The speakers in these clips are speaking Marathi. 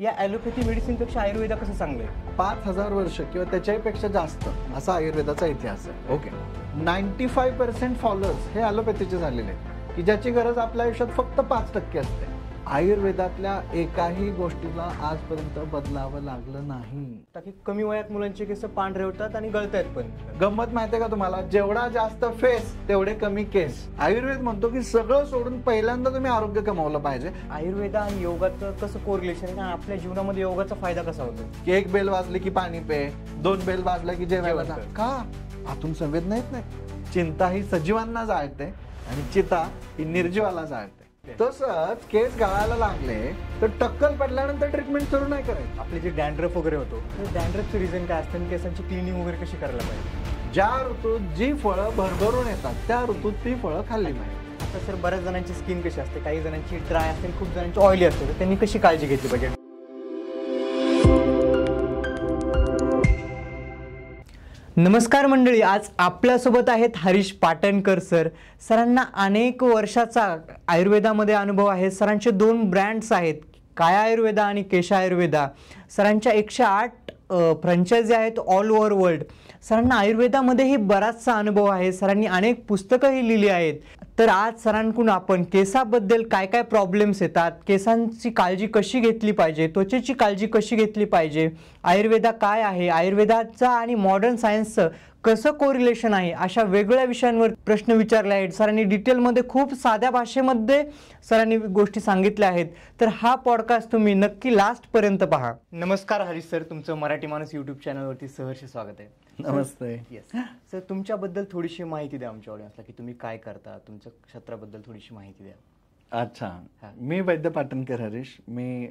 या ॲलोपॅथी मेडिसिनपेक्षा आयुर्वेद कसं चांगलं आहे? 5000 वर्ष किंवा त्याच्यापेक्षा जास्त असा आयुर्वेदाचा इतिहास आहे. ओके, 95% फॉलोअर्स हे ॲलोपॅथीचे झालेले आहेत की ज्याची गरज आपल्या आयुष्यात फक्त 5% असते. आयुर्वेदातल्या एकाही गोष्टीला आजपर्यंत बदलावं लागलं नाही. ताकी कमी वयात मुलांचे केस पांढरे होतात आणि गळतायत पण. गंमत माहितीये का तुम्हाला, जेवढा जास्त फेस तेवढे कमी केस. आयुर्वेद म्हणतो की सगळं सोडून पहिल्यांदा तुम्ही आरोग्य कमावलं पाहिजे. आयुर्वेद आणि योगाचं कसं कोरिलेशन आहे? आपल्या जीवनामध्ये योगाचा फायदा कसा होतो? की एक बेल वाजली की पाणी पे, 2 बेल वाजल्या की जेवायला जा. का? आतून संवेदना येत नाही. चिंता ही सजीवांना जाळते आणि चिता ही निर्जीवाला जाळते. तसंच केस गळायला लागले तर टक्कल पडल्यानंतर ट्रीटमेंट सुरू नाही करायची. आपले जे डॅन्ड्रफ वगैरे होतो तर डॅन्ड्रफचं रिझन काय असतं? केसांची क्लिनिंग वगैरे कशी करायला पाहिजे? ज्या ऋतूत जी फळं भरभरून येतात त्या ऋतूत ती फळं खाल्ली पाहिजे. आता सर बऱ्याच जणांची स्किन कशी असते, काही जणांची ड्राय असते, खूप जणांची ऑइली असते, तर त्यांनी कशी काळजी घेतली पाहिजे? नमस्कार मंडळी, आज आपल्यासोबत आहेत हरीश पाटणकर सर. सरांना अनेक वर्षाचा आयुर्वेदामध्ये अनुभव आहे. सरांचे 2 ब्रँड्स आहेत, काया आयुर्वेदा आणि केशा आयुर्वेदा. सरांच्या 108 फ्रँचायझी आहेत ऑल ओव्हर वर्ल्ड. सरांना आयुर्वेदामध्येही बराचसा अनुभव आहे. सरांनी अनेक पुस्तकंही लिहिली आहेत. तर आज सरांकडून आपण केसाबद्दल काय काय प्रॉब्लेम्स येतात, केसांची काळजी कशी घेतली पाहिजे, त्वचेची काळजी कशी घेतली पाहिजे, आयुर्वेदा काय आहे, आयुर्वेदाचा आणि मॉडर्न सायन्सचं कसं कोरिलेशन आहे, अशा वेगवेगळ्या विषयांवर प्रश्न विचारले आहेत. सरांनी डिटेलमध्ये खूप साध्या भाषेमध्ये सरांनी गोष्टी सांगितल्या आहेत. तर हा पॉडकास्ट तुम्ही नक्की लास्टपर्यंत पहा. नमस्कार हरीश सर, तुमचं मराठी माणूस यूट्यूब चॅनलवरती सहर्ष स्वागत आहे. नमस्ते. येस सर, तुमच्याबद्दल थोडीशी माहिती द्या आमच्या ऑडियन्सला, की तुम्ही काय करता, तुमच्या क्षेत्राबद्दल थोडीशी माहिती द्या. अच्छा, मी वैद्य पाटणकर हरीश. मी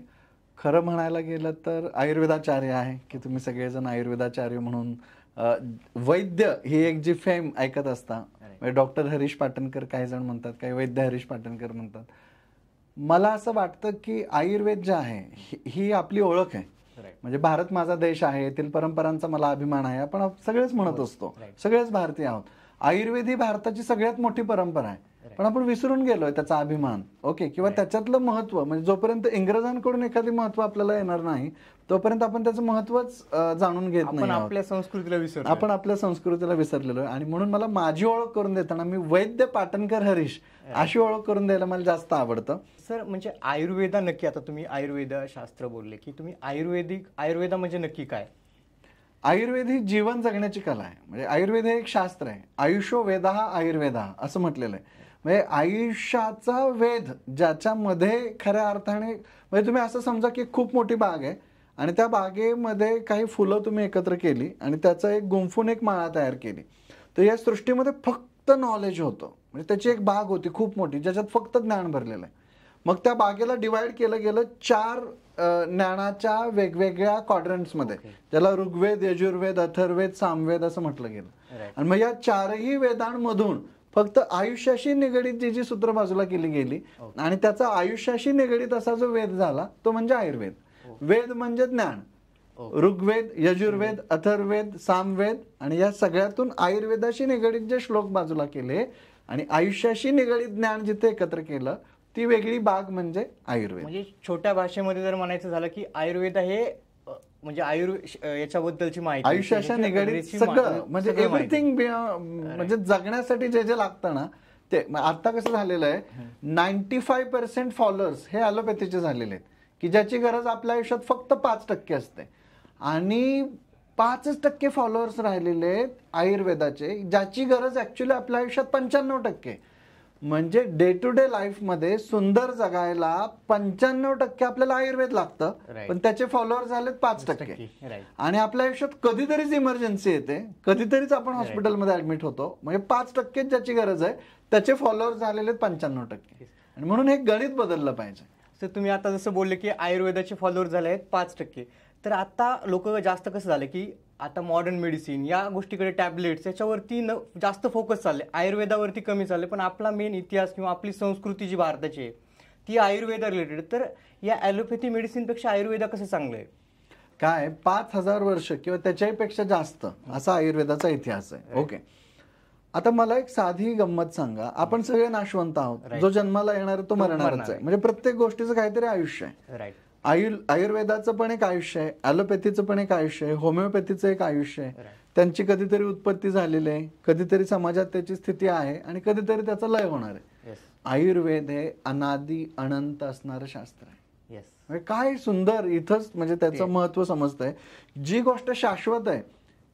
खरं म्हणायला गेलं तर आयुर्वेदाचार्य आहे, की तुम्ही सगळेजण आयुर्वेदाचार्य म्हणून वैद्य ही एक जी फेम ऐकत असता. डॉक्टर हरीश पाटणकर काही जण म्हणतात, काही वैद्य हरीश पाटणकर म्हणतात. मला असं वाटतं की आयुर्वेद जे आहे ही आपली ओळख आहे. म्हणजे भारत माझा देश आहे, येथील परंपरांचा मला अभिमान आहे, आपण सगळेच म्हणत असतो, सगळेच भारतीय आहोत. आयुर्वेद ही भारताची सगळ्यात मोठी परंपरा आहे, पण आपण विसरून गेलोय त्याचा अभिमान. ओके, किंवा त्याच्यातलं महत्व. म्हणजे जोपर्यंत इंग्रजांकडून एखादी महत्व आपल्याला येणार नाही तोपर्यंत आपण त्याचं महत्वच जाणून घेत नाही. आपल्या संस्कृतीला विसरलो, आपण आपल्या संस्कृतीला विसरलेलो आहे. आणि म्हणून मला माझी ओळख करून देताना मी वैद्य पाटणकर हरीश अशी ओळख करून द्यायला मला जास्त आवडतं. सर, म्हणजे आयुर्वेदा नक्की, आता तुम्ही आयुर्वेद शास्त्र बोलले की तुम्ही आयुर्वेदा म्हणजे नक्की काय? आयुर्वेद ही जीवन जगण्याची कला आहे. म्हणजे आयुर्वेद हे एक शास्त्र आहे. आयुष्यो वेदा हा आयुर्वेदा असं म्हटलेलं आहे. म्हणजे आयुष्याचा वेध ज्याच्यामध्ये खऱ्या अर्थाने, म्हणजे तुम्ही असं समजा की खूप मोठी बाग आहे आणि त्या बागेमध्ये काही फुलं तुम्ही एकत्र केली आणि त्याचा एक गुंफून एक माळा तयार केली, तर या सृष्टीमध्ये फक्त नॉलेज होतं. म्हणजे त्याची एक बाग होती खूप मोठी ज्याच्यात फक्त ज्ञान भरलेलं आहे. मग त्या बागेला डिवाइड केलं गेलं 4 ज्ञानाच्या वेगवेगळ्या क्वाड्रंट्समध्ये, ज्याला ऋग्वेद, यजुर्वेद, अथर्ववेद, सामवेद असं म्हटलं गेलं. आणि मग या 4ही वेदांमधून फक्त आयुष्याशी निगडीत जी सूत्र बाजूला केली गेली आणि त्याचा आयुष्याशी निगडीत असा जो वेद झाला तो म्हणजे आयुर्वेद. वेद म्हणजे ज्ञान. ऋग्वेद, यजुर्वेद, अथर्ववेद, सामवेद, आणि या सगळ्यातून आयुर्वेदाशी निगडीत जे श्लोक बाजूला केले आणि आयुष्याशी निगडीत ज्ञान जिथे एकत्र केलं ती वेगळी बाग म्हणजे आयुर्वेद. म्हणजे छोट्या भाषेमध्ये जर म्हणायचं झालं की आयुर्वेद हे म्हणजे याच्याबद्दलची माहिती, आयुष्याच्या निगडीत सगळं, म्हणजे एव्हरीथिंग, म्हणजे जगण्यासाठी जे जे लागतं ना ते. आता कसं झालेलं आहे, 95% फॉलोअर्स हे ॲलोपॅथीचे झालेले आहेत की ज्याची गरज आपल्या आयुष्यात फक्त 5% असते, आणि 5% फॉलोअर्स राहिलेले आहेत आयुर्वेदाचे, ज्याची गरज ऍक्च्युली आपल्या आयुष्यात 95%. म्हणजे डे टू डे लाईफमध्ये सुंदर जगायला 95% आपल्याला आयुर्वेद लागतं, पण त्याचे फॉलोअर झालेत 5%. आणि आपल्या आयुष्यात कधीतरीच इमर्जन्सी येते, कधीतरीच आपण हॉस्पिटलमध्ये ऍडमिट होतो, म्हणजे 5% ज्याची गरज आहे त्याचे फॉलोअर झालेले 95%. आणि म्हणून हे गणित बदललं पाहिजे. तर तुम्ही आता जसं बोलले की आयुर्वेदाचे फॉलोअर झाले आहेत 5%, तर आता लोक जास्त कसं झालं की आता मॉडर्न मेडिसिन या गोष्टीकडे, टॅबलेट्स याच्यावरती जास्त फोकस चालले, आयुर्वेदावरती कमी चालले. पण आपला मेन इतिहास किंवा आपली संस्कृती जी भारताची आहे ती आयुर्वेदा रिलेटेड. तर या ॲलोपॅथी मेडिसिनपेक्षा आयुर्वेदा कसं चांगलं आहे? काय, 5000 वर्ष किंवा त्याच्यापेक्षा जास्त असा आयुर्वेदाचा इतिहास आहे. ओके, आता मला एक साधी गंमत सांगा. आपण सगळे नाशवंत आहोत, जो जन्माला येणार तो मरणारच आहे. म्हणजे प्रत्येक गोष्टीचं काहीतरी आयुष्य आहे. आयुर्वेदाचं पण एक आयुष्य आहे, ॲलोपॅथीचं पण एक आयुष्य आहे, होमिओपॅथीचं एक आयुष्य आहे. त्यांची कधीतरी उत्पत्ती झालेली आहे, कधीतरी समाजात त्याची स्थिती आहे आणि कधीतरी त्याचा लय होणार आहे. आयुर्वेद हे अनादी अनंत असणारं शास्त्र आहे. म्हणजे काय सुंदर इथंच म्हणजे त्याचं महत्व समजतंय. जी गोष्ट शाश्वत आहे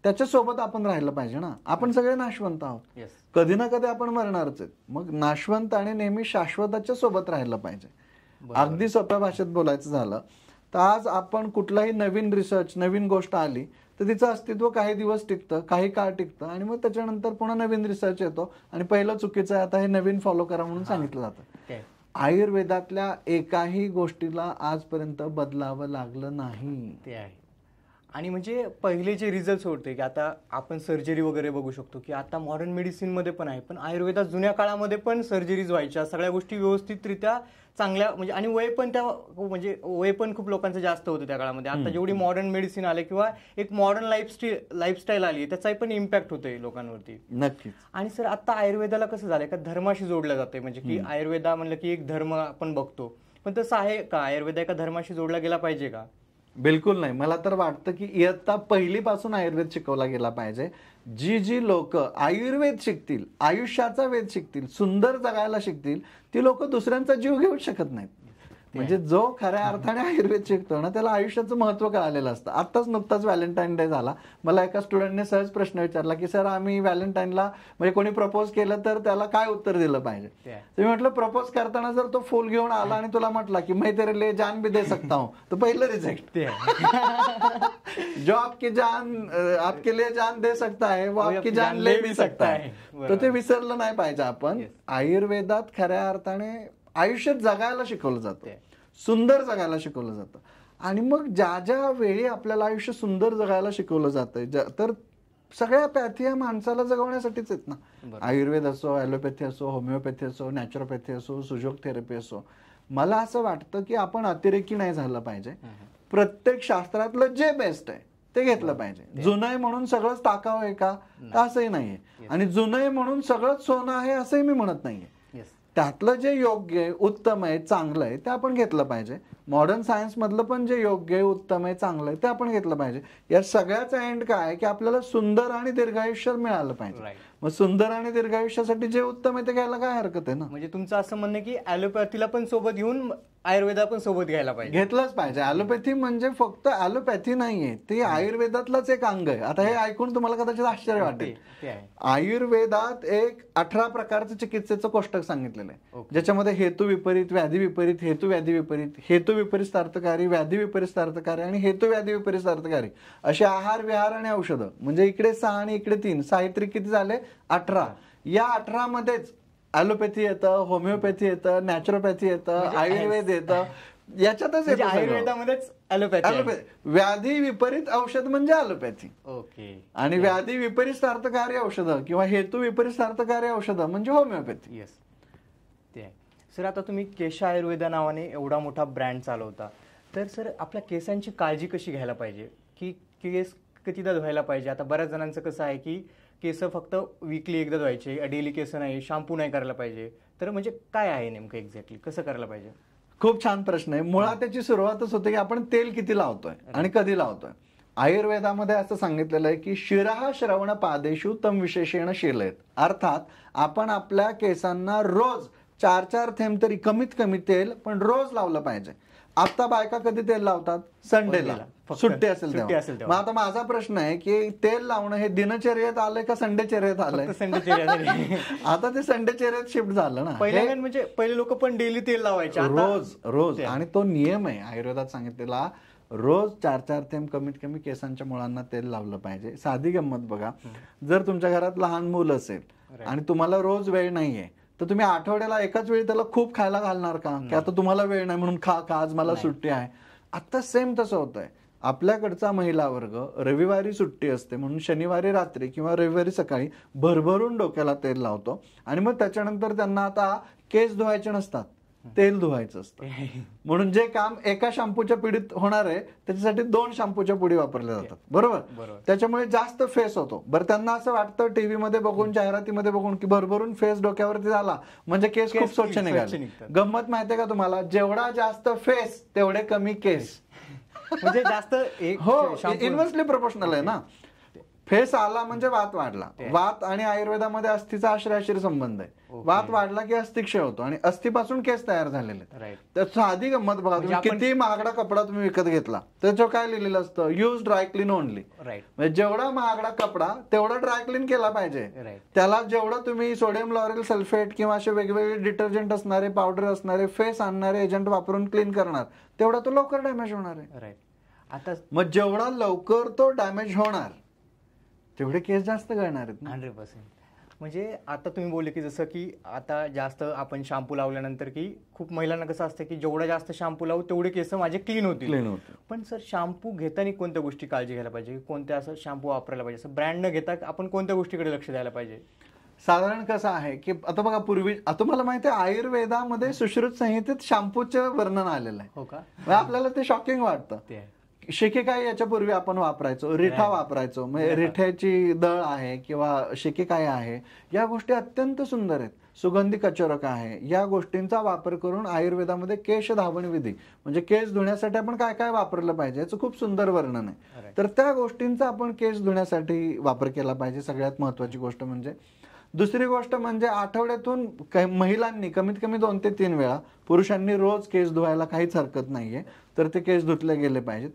त्याच्यासोबत आपण राहिलं पाहिजे ना. आपण सगळे नाशवंत आहोत, कधी ना कधी आपण मरणारच आहेत. मग नाशवंत आणि नेहमी शाश्वताच्या सोबत राहिलं पाहिजे. अगदी सोप्या भाषेत बोलायचं झालं तर आज आपण कुठलाही नवीन रिसर्च, नवीन गोष्ट आली तर तिचं अस्तित्व काही दिवस टिकतं, काही काळ टिकतं आणि मग त्याच्यानंतर पुन्हा नवीन रिसर्च येतो आणि पहिलं चुकीचं आहे, आता हे नवीन फॉलो करा म्हणून सांगितलं जातं. आयुर्वेदातल्या एकाही गोष्टीला आजपर्यंत बदलावं लागलं नाही. ते आहे. आणि म्हणजे पहिले जे रिझल्ट होते की आता आपण सर्जरी वगैरे बघू शकतो की आता मॉडर्न मेडिसिन मध्ये पण आहे, पण आयुर्वेदात जुन्या काळामध्ये पण सर्जरीज व्हायच्या, सगळ्या गोष्टी व्यवस्थितरित्या चांगल्या म्हणजे आणि वय पण त्या म्हणजे वय पण खूप लोकांचं जास्त होतं त्या काळामध्ये. आता जेवढी मॉडर्न मेडिसिन आले किंवा एक मॉडर्न लाईफस्टाईल आली त्याचाही पण इम्पॅक्ट होतोय लोकांवरती. नक्कीच. आणि सर आता आयुर्वेदाला कसं झालंय का धर्माशी जोडलं जाते, म्हणजे की आयुर्वेदा म्हणलं की एक धर्म आपण बघतो, पण तसं आहे का? आयुर्वेद एका धर्माशी जोडला गेला पाहिजे का? बिलकुल नाही. मला तर वाटतं की इयत्ता पहिलीपासून आयुर्वेद शिकवला गेला पाहिजे. जी लोक आयुर्वेद शिकतील, आयुष्याचा वेद शिकतील, सुंदर जगायला शिकतील, ती लोक दुसऱ्यांचा जीव घेऊ शकत नाहीत. म्हणजे जो खऱ्या अर्थाने आयुर्वेद शिकतो ना त्याला आयुष्याचं महत्व कळालेलं असतं. आत्ताच नुकताच व्हॅलेंटाईन डे झाला. मला एका स्टुडंटने सहज प्रश्न विचारला की सर आम्ही व्हॅलेंटाईनला म्हणजे कोणी प्रपोज केलं तर त्याला काय उत्तर दिलं पाहिजे. तर मी म्हटलं प्रपोज करताना जर तो फुल घेऊन आला आणि तुला म्हटला की मैं तेरे लिए जान भी दे सकता हूं, तर पहिलं रिजेक्ट. जो आपकी जान आपके लिए जान दे सकता है वो आपकी जान ले भी सकता है. तर ते विसरलं नाही पाहिजे आपण. आयुर्वेदात खऱ्या अर्थाने आयुष्यात जगायला शिकवलं जातं, सुंदर जगायला शिकवलं जातं. आणि मग ज्या ज्या वेळी आपल्याला आयुष्य सुंदर जगायला शिकवलं जातंय तर सगळ्या पॅथी या माणसाला जगवण्यासाठीच आहेत ना. आयुर्वेद असो, ॲलोपॅथी असो, होमिओपॅथी असो, नॅचरोपॅथी असो, सुजोग थेरपी असो. मला असं वाटतं की आपण अतिरेकी नाही झालं पाहिजे. प्रत्येक शास्त्रातलं जे बेस्ट आहे ते घेतलं पाहिजे. जुनं आहे म्हणून सगळंच टाकावं आहे का? असंही नाहीये. आणि जुनं आहे म्हणून सगळंच सोनं आहे असंही मी म्हणत नाहीये. त्यातलं जे योग्य आहे, उत्तम आहे, चांगलं आहे ते आपण घेतलं पाहिजे. मॉडर्न सायन्स मधलं पण जे योग्य आहे, उत्तम आहे, चांगलं आहे ते आपण घेतलं पाहिजे. या सगळ्याचा एंड काय आहे की आपल्याला सुंदर आणि दीर्घायुष्य मिळालं पाहिजे. मग सुंदर आणि दीर्घायुष्यासाठी जे उत्तम आहे ते घ्यायला काय हरकत आहे ना. म्हणजे तुमचं असं म्हणणं आहे की ॲलोपॅथीला पण सोबत घेऊन आयुर्वेदा पण सोबत घ्यायला पाहिजे, घेतलंच पाहिजे. ॲलोपॅथी म्हणजे फक्त ॲलोपॅथी नाहीये, ते आयुर्वेदातलंच एक अंग आहे. आता हे ऐकून तुम्हाला कदाचित आश्चर्य वाटेल. आयुर्वेदात एक 18 प्रकारचं चिकित्सेचं कोष्टक सांगितलेलं आहे, ज्याच्यामध्ये हेतू विपरीत, व्याधी विपरीत, हेतू व्याधी विपरीत, हेतू विपरीतार्थकारी, व्याधी विपरीतार्थकारी आणि हेतू व्याधी विपरीतार्थकारी असे आहार, विहार आणि औषधं. म्हणजे इकडे 6 आणि इकडे 3, साहित्य किती झाले? 18. या 18 मध्येच ॲलोपॅथी येतं, होमिओपॅथी येतं, नॅचरोपॅथी येतं, आयुर्वेद येतं. याच्यातच येतं आयुर्वेदामध्येच ॲलोपॅथी. व्याधी विपरीत औषध म्हणजे ॲलोपॅथी. ओके. आणि व्याधी विपरीतार्थकारी औषधं किंवा हेतू विपरीतार्थकारी औषधं म्हणजे होमिओपॅथी. येस, ते आहे. सर आता तुम्ही केश आयुर्वेदा नावाने एवढा मोठा ब्रँड चालवता, तर सर आपल्या केसांची काळजी कशी घ्यायला पाहिजे? की केस कितीदा धुवायला पाहिजे? आता बऱ्याच जणांचं कसं आहे की केस फक्त वीकली एकदा धुवायचे, डेली केस नाही, शॅम्पू नाही करायला पाहिजे. तर म्हणजे काय आहे नेमकं एक्झॅक्टली कसं करायला पाहिजे? खूप छान प्रश्न आहे. मुळात त्याची सुरुवातच होते की आपण तेल किती लावतोय आणि कधी लावतोय. आयुर्वेदामध्ये असं सांगितलेलं आहे की शिरः श्रवण पादेषु तम विशेषेण शीलयेत. अर्थात आपण आपल्या केसांना रोज 4-4 थेंब तरी कमीत कमी तेल पण रोज लावलं पाहिजे. आता बायका कधी तेल लावतात? संडेला, सुट्टी असेल तेव्हा. मग आता माझा प्रश्न आहे की तेल लावणं हे दिनचर्येत आलंय का संडेचर्येत आलंय? आता ते संडेचर्येत शिफ्ट झालं ना. पहिले म्हणजे पहिले लोक पण डेली तेल लावायचे, रोज. आणि तो नियम आहे आयुर्वेदात सांगितलेला, रोज 4-4 थेंब कमीत कमी केसांच्या मुळांना तेल लावलं पाहिजे. साधी गंमत बघा, जर तुमच्या घरात लहान मूल असेल आणि तुम्हाला रोज वेळ नाहीये तर तुम्ही आठवड्याला एकाच वेळी त्याला खूप खायला घालणार का? की आता तुम्हाला वेळ नाही म्हणून खा आज मला सुट्टी आहे. आता सेम तसं होतंय. आपल्याकडचा महिला वर्ग रविवारी सुट्टी असते म्हणून शनिवारी रात्री किंवा रविवारी सकाळी भरभरून डोक्याला तेल लावतो आणि मग त्याच्यानंतर त्यांना आता केस धुवायचे नसतात, तेल धुवायचं असतं. म्हणून जे काम एका शॅम्पूच्या पिढीत होणार आहे त्याच्यासाठी 2 शॅम्पूच्या पुडी वापरल्या जातात. बरोबर. त्याच्यामुळे जास्त फेस होतो. बरं, त्यांना असं वाटतं टीव्ही मध्ये बघून, जाहिरातीमध्ये बघून की भरभरून फेस डोक्यावरती झाला म्हणजे केस खूप स्वच्छ निघाले. गंमत माहितीये का तुम्हाला, जेवढा जास्त फेस तेवढे कमी केस. म्हणजे जास्त हो, इन्व्हर्सली प्रोपोर्शनल आहे ना. फेस आला म्हणजे वात वाढला. वात आणि आयुर्वेदामध्ये अस्थिचा आश्रयाशीर संबंध आहे. वात वाढला की अस्थिक्षय होतो आणि अस्थिपासून केस तयार झालेले. तर साधी गंमत बघा, तुम्ही किती महागडा कपडा तुम्ही विकत घेतला त्याच्यावर काय लिहिलेलं असतं, यूज ड्रायक्लीन ओनली. म्हणजे जेवढा महागडा कपडा तेवढा ड्रायक्लीन केला पाहिजे. त्याला जेवढं तुम्ही सोडियम लॉरेल सल्फेट किंवा असे वेगवेगळे डिटर्जंट असणारे, पावडर असणारे, फेस आणणारे एजंट वापरून क्लीन करणार, तेवढा तो लवकर डॅमेज होणार आहे. आता मग जेवढा लवकर तो डॅमेज होणार तेवढे केस जास्त गळणार आहेत. 100%. म्हणजे आता तुम्ही बोलले की जसं की आता जास्त आपण शॅम्पू लावल्यानंतर की खूप महिलांना कसं असतं की जेवढा जास्त शॅम्पू लावू तेवढे केस माझे क्लीन होतील. पण सर, शॅम्पू घेताना कोणत्या गोष्टी काळजी घ्यायला पाहिजे, कोणत्या असं शॅम्पू वापरायला पाहिजे, असं ब्रँड न घेता आपण कोणत्या गोष्टीकडे लक्ष द्यायला पाहिजे? साधारण कसं आहे की आता बघा, पूर्वी तुम्हाला माहिती आहे आयुर्वेदामध्ये सुश्रुत संहितेत शॅम्पूचं वर्णन आलेलं आहे. हो का? आपल्याला ते शॉकिंग वाटतं. शिकेकाई याच्यापूर्वी आपण वापरायचो, रिठा वापरायचो. म्हणजे रिठ्याची दळ आहे किंवा शिकेकाई आहे, या गोष्टी अत्यंत सुंदर आहेत. सुगंधी कचोरक आहे, या गोष्टींचा वापर करून आयुर्वेदामध्ये केश धावण विधी म्हणजे केस धुण्यासाठी आपण काय काय वापरलं पाहिजे याचं खूप सुंदर वर्णन आहे. तर त्या गोष्टींचा आपण केस धुण्यासाठी वापर केला पाहिजे. सगळ्यात महत्वाची गोष्ट म्हणजे. दुसरी गोष्ट म्हणजे आठवड्यातून महिलांनी कमीत कमी 2 ते 3 वेळा, पुरुषांनी रोज केस धुवायला काहीच हरकत नाहीये, तर ते केस धुतले गेले पाहिजेत.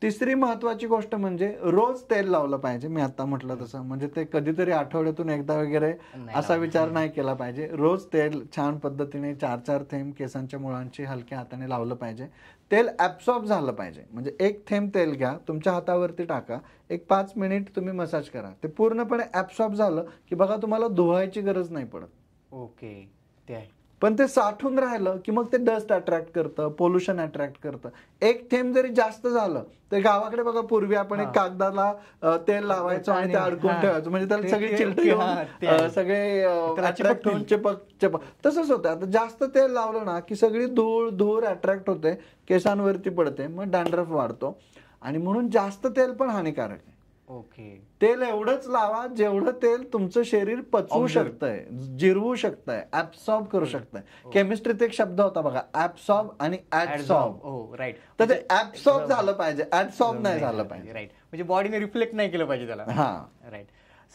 तिसरी महत्वाची गोष्ट म्हणजे रोज तेल लावलं पाहिजे. मी आता म्हटलं तसं, म्हणजे ते कधीतरी आठवड्यातून एकदा वगैरे असा विचार नाही केला पाहिजे. रोज तेल छान पद्धतीने 4-4 थेंब केसांच्या मुळांची हलक्या हाताने लावलं पाहिजे. तेल ऍब्सॉर्ब झालं पाहिजे. म्हणजे 1 थेंब तेल घ्या, तुमच्या हातावरती टाका, एक 5 मिनिट तुम्ही मसाज करा. ते पूर्णपणे ऍब्सॉर्ब झालं की बघा तुम्हाला धुवायची गरज नाही पडत. ओके, ते आहे. पण ते साठून राहिलं की मग ते डस्ट अट्रॅक्ट करतं, पोल्युशन अट्रॅक्ट करतं. 1 थेंब जरी जास्त झालं तर गावाकडे बघा, पूर्वी आपण एक कागदाला तेल लावायचो आणि ते अडकून ठेवायचो, म्हणजे त्याला सगळी चिलटी घेऊन सगळे अट्रॅक्ट होऊन चिपक तसंच होतं. आता जास्त तेल लावलं ना की सगळी धूळ अट्रॅक्ट होते, केसांवरती पडते, मग डॅन्ड्रफ वाढतो. आणि म्हणून जास्त तेल पण हानिकारक आहे. ओके. तेल एवढंच लावा जेवढं तेल तुमचं शरीर पचवू शकतंय, जिरवू शकतंय, ऍब्सॉर्ब करू शकतंय. केमिस्ट्रीत एक शब्द होता बघा, ऍब्सॉर्ब आणि ऍडसॉर्ब. राईट. तर ते ऍब्सॉर्ब झालं पाहिजे, ऍडसॉर्ब नाही झालं पाहिजे. राईट. म्हणजे बॉडीने रिफ्लेक्ट नाही केलं पाहिजे त्याला. हा, राईट.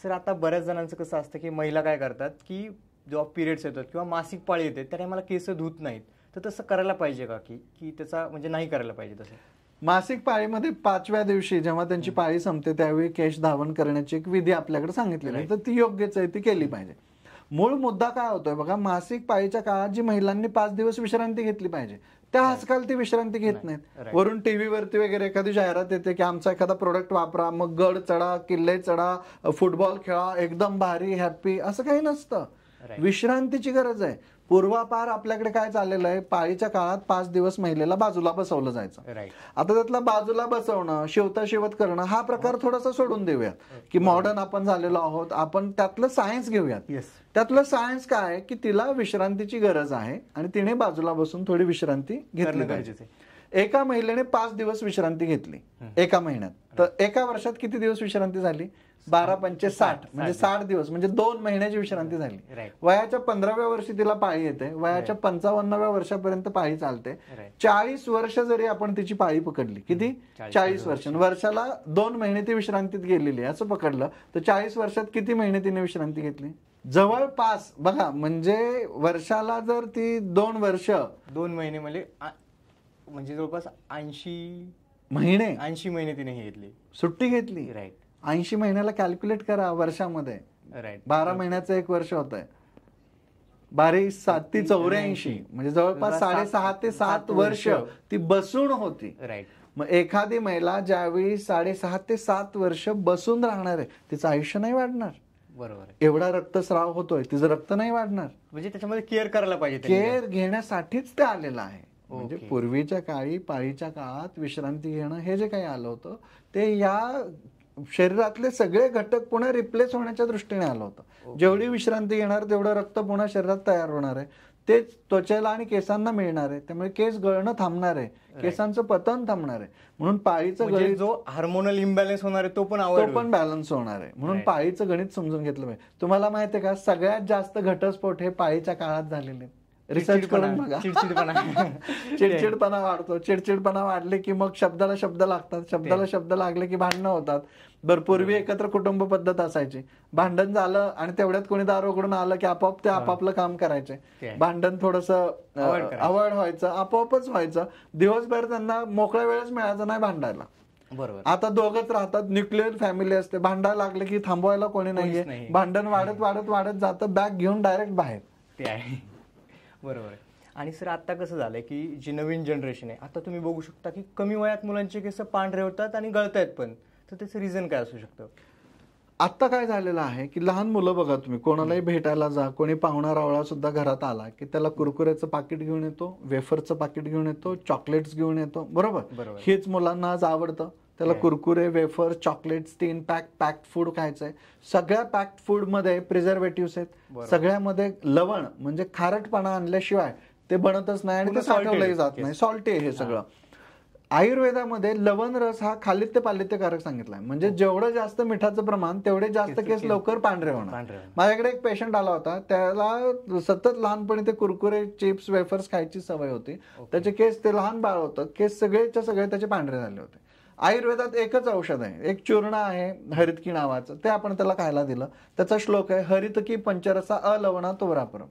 सर, आता बऱ्याच जणांचं कसं असतं की महिला काय करतात की जेव्हा पिरियड्स येतात किंवा मासिक पाळी येते त्या टायमाला केस धुत नाहीत, तर तसं करायला पाहिजे का की त्याचा म्हणजे नाही करायला पाहिजे तसं? मासिक पाळीमध्ये 5व्या दिवशी जेव्हा त्यांची पाळी संपते त्यावेळी केश धावण करण्याची एक विधी आपल्याकडे सांगितलेली आहे, तर ती योग्यच आहे, ती केली पाहिजे. मूळ मुद्दा काय होतोय बघा, मासिक पाळीच्या काळात जी महिलांनी 5 दिवस विश्रांती घेतली पाहिजे, त्या आजकाल ती विश्रांती घेत नाहीत. वरून टीव्हीवरती वगैरे एखादी जाहिरात येते की आमचा एखादा प्रोडक्ट वापरा, मग गड चढा, किल्ले चढा, फुटबॉल खेळा, एकदम भारी हॅप्पी, असं काही नसतं. विश्रांतीची गरज आहे. पूर्वापार आपल्याकडे काय चाललेलं आहे, पाळीच्या काळात 5 दिवस महिलेला बाजूला बसवलं जायचं. आता त्यातला बाजूला बसवणं, शिवता शिवत करणं हा प्रकार थोडासा सोडून देऊयात की मॉडर्न आपण झालेलो आहोत. आपण त्यातलं सायन्स घेऊयात. त्यातलं सायन्स काय आहे की तिला विश्रांतीची गरज आहे आणि तिने बाजूला बसून थोडी विश्रांती घेतली पाहिजे. एका महिलेने 5 दिवस विश्रांती घेतली एका महिन्यात, तर एका वर्षात किती दिवस विश्रांती झाली? 12×5 = 60, म्हणजे 60 दिवस, म्हणजे 2 महिन्याची विश्रांती झाली. वयाच्या 15व्या वर्षी तिला पाळी येते, वयाच्या 55व्या वर्षापर्यंत पाळी चालते. 40 वर्ष जरी आपण तिची पाळी पकडली, किती? 40 वर्ष. वर्षाला 2 महिने ती विश्रांतीत गेलेली असं पकडलं तर 40 वर्षात किती महिने तिने विश्रांती घेतली? जवळपास बघा, म्हणजे वर्षाला जर ती 2 वर्ष 2 महिने म्हणजे जवळपास 80 महिने तिने घेतली, सुट्टी घेतली. राईट. 80 महिन्याला कॅल्क्युलेट करा वर्षामध्ये. राईट. 12 महिन्याचं 1 वर्ष होत आहे. 12×7=84, म्हणजे जवळपास 6.5 ते 7 वर्ष ती बसून होती. राईट. मग एखादी महिला ज्यावेळी 6.5 ते 7 वर्ष बसून राहणार आहे, तिचं आयुष्य नाही वाढणार. बरोबर. एवढा रक्तस्राव होतोय, तिचं रक्त नाही वाढणार. म्हणजे त्याच्यामध्ये केअर करायला पाहिजे. केअर घेण्यासाठीच ते आलेलं आहे. म्हणजे पूर्वीच्या काळी पाळीच्या काळात विश्रांती घेणं हे जे काही आलं होतं ते या शरीरातले सगळे घटक पुन्हा रिप्लेस होण्याच्या दृष्टीने आलं होतं. जेवढी विश्रांती घेणार तेवढं रक्त पुन्हा शरीरात तयार होणार आहे. ते त्वचेला आणि केसांना मिळणार आहे, त्यामुळे केस गळणं थांबणार आहे, केसांचं पतन थांबणार आहे. म्हणून पाळीचं म्हणजे गणित, जो हार्मोनल इम्बॅलन्स होणार आहे तो पण तो पण बॅलन्स होणार आहे. म्हणून पाळीचं गणित समजून घेतलं पाहिजे. तुम्हाला माहिती आहे का, सगळ्यात जास्त घटस्फोट हे पाळीच्या काळात झालेले. रिसर्च करून बघा. चिडचिडपणा वाढतो, चिडचिडपणा वाढले की मग शब्दाला शब्द लागतात, शब्दाला शब्द लागले की भांडणं होतात. पूर्वी एकत्र कुटुंब पद्धत असायची, भांडण झालं आणि तेवढ्यात कोणी दार उघडून आलं की आपोआप ते आपापलं काम करायचे. भांडण थोडंसं अवॉइड व्हायचं, आपोआपच व्हायचं. दिवसभर त्यांना मोकळा वेळच मिळायचा नाही भांडायला. बरोबर. आता दोघच राहतात, न्यूक्लिअर फॅमिली असते, भांडायला लागले की थांबवायला कोणी नाहीये, भांडण वाढत वाढत वाढत जातं, बॅग घेऊन डायरेक्ट बाहेर. ते आहे. बरोबर. आणि सर आता कसं झालंय की जी नवीन जनरेशन आहे, आता तुम्ही बघू शकता की कमी वयात मुलांचे केस पांढरे होतात आणि गळतायत पण. तर त्याचं रिझन काय असू शकतं? आता काय झालेलं आहे की लहान मुलं बघा, तुम्ही कोणालाही भेटायला जा, कोणी पाहुणा रावळा सुद्धा घरात आला की त्याला कुरकुऱ्याचं पाकिट घेऊन येतो, वेफरचं पाकिट घेऊन येतो, चॉकलेट्स घेऊन येतो. बरोबर. हेच मुलांना आज आवडतं. त्याला Kurkure, wafer, chocolates, 3 packed food खायचंय. सगळ्या पॅक्ड फूड मध्ये प्रिझर्वेटिव्ह आहेत, सगळ्यामध्ये लवण म्हणजे खारटपणा आणल्याशिवाय ते बनतच नाही आणि ते साठवलंही जात नाही. सॉल्टी आहे हे सगळं. आयुर्वेदामध्ये लवण रस हा खालित्य पालित्यकारक सांगितलाय. म्हणजे जेवढं जास्त मिठाचं प्रमाण तेवढे जास्त केस लवकर पांढरे होणार. माझ्याकडे एक पेशंट आला होता, त्याला सतत लहानपणी ते कुरकुरे, चिप्स, वेफर्स खायची सवय होती. त्याचे केस, ते लहान बाळ होतं, केस सगळेच्या सगळे त्याचे पांढरे झाले होते. आयुर्वेदात एकच औषध आहे, एक चूर्ण आहे हरितकी नावाचं, ते आपण त्याला खायला दिलं. त्याचा श्लोक आहे, हरितकी पंचरसा अलवणा तोरापरम.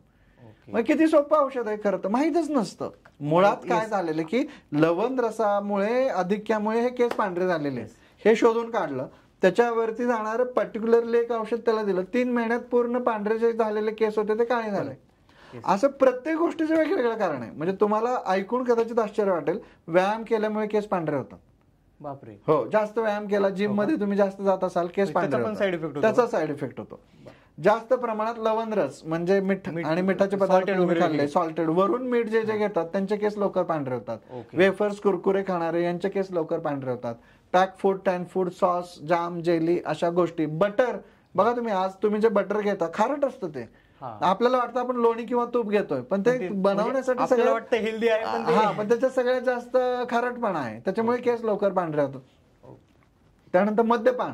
मग किती सोपं औषध आहे. खरं तर माहितच नसतं. मुळात काय झालेलं की लवण रसामुळे, अधिक्यामुळे हे केस पांढरे झालेले, हे शोधून काढलं. त्याच्यावरती जाणारं पर्टिक्युलरली एक औषध त्याला दिलं. 3 महिन्यात पूर्ण पांढरे जे झालेले केस होते ते काळे झाले. असं प्रत्येक गोष्टीचं वेगवेगळं कारण आहे. म्हणजे तुम्हाला ऐकून कदाचित आश्चर्य वाटेल, व्यायाम केल्यामुळे केस पांढरे होतात. बापरे. हो, जास्त व्यायाम केला, जिम मध्ये तुम्ही जास्त जात असाल, केस पांढरे होतात. त्याचा साईड इफेक्ट होतो. जास्त प्रमाणात लवण रस म्हणजे मीठ आणि मिठाचे पदार्थ खाल्ले, सॉल्टेड, वरून मीठ जे जे घेतात त्यांचे केस लवकर पांढरे होतात. वेफर्स, कुरकुरे खाणारे यांचे केस लवकर पांढरे होतात. Pack food, tinned food, sauce, jam, jelly अशा गोष्टी. बटर बघा तुम्ही, आज तुम्ही जे बटर घेता खारट असतं ते. आपल्याला वाटतं आपण लोणी किंवा तूप घेतोय, पण ते बनवण्यासाठी सगळं वाटतं हेल्दी आहे, पण त्याच्यात सगळ्यात जास्त खारटपणा आहे. त्याच्यामुळे केस लवकर पांढरे होतात. त्यानंतर मद्यपान.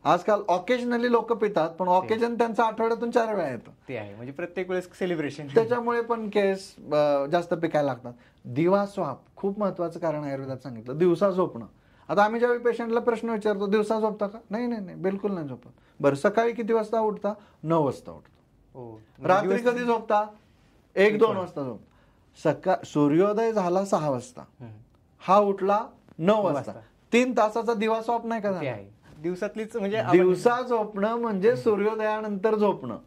आजकाल ऑकेजनली लोक पितात, पण ऑकेजन त्यांचा आठवड्यातून 4 वेळा येतं. ते आहे, म्हणजे प्रत्येक वेळेस सेलिब्रेशन. त्याच्यामुळे पण केस जास्त पिकायला लागतात. दिवा स्वाप खूप महत्वाचं कारण आयुर्वेदात सांगितलं. दिवसा झोपणं. आता आम्ही ज्यावेळी पेशंटला प्रश्न विचारतो, दिवसा झोपता का? नाही नाही नाही, बिलकुल नाही झोपत. बरं, सकाळी किती वाजता उठता? 9 वाजता उठतो. रात्री कधी झोपता? 1-2 वाजता झोपता. सूर्योदय झाला 6 वाजता, हा उठला 9 वाजता. 3 तासाचा दिवा स्वाप नाही का झाला? दिवसातलीच म्हणजे दिवसा झोपणं म्हणजे सूर्योदयानंतर झोपणं.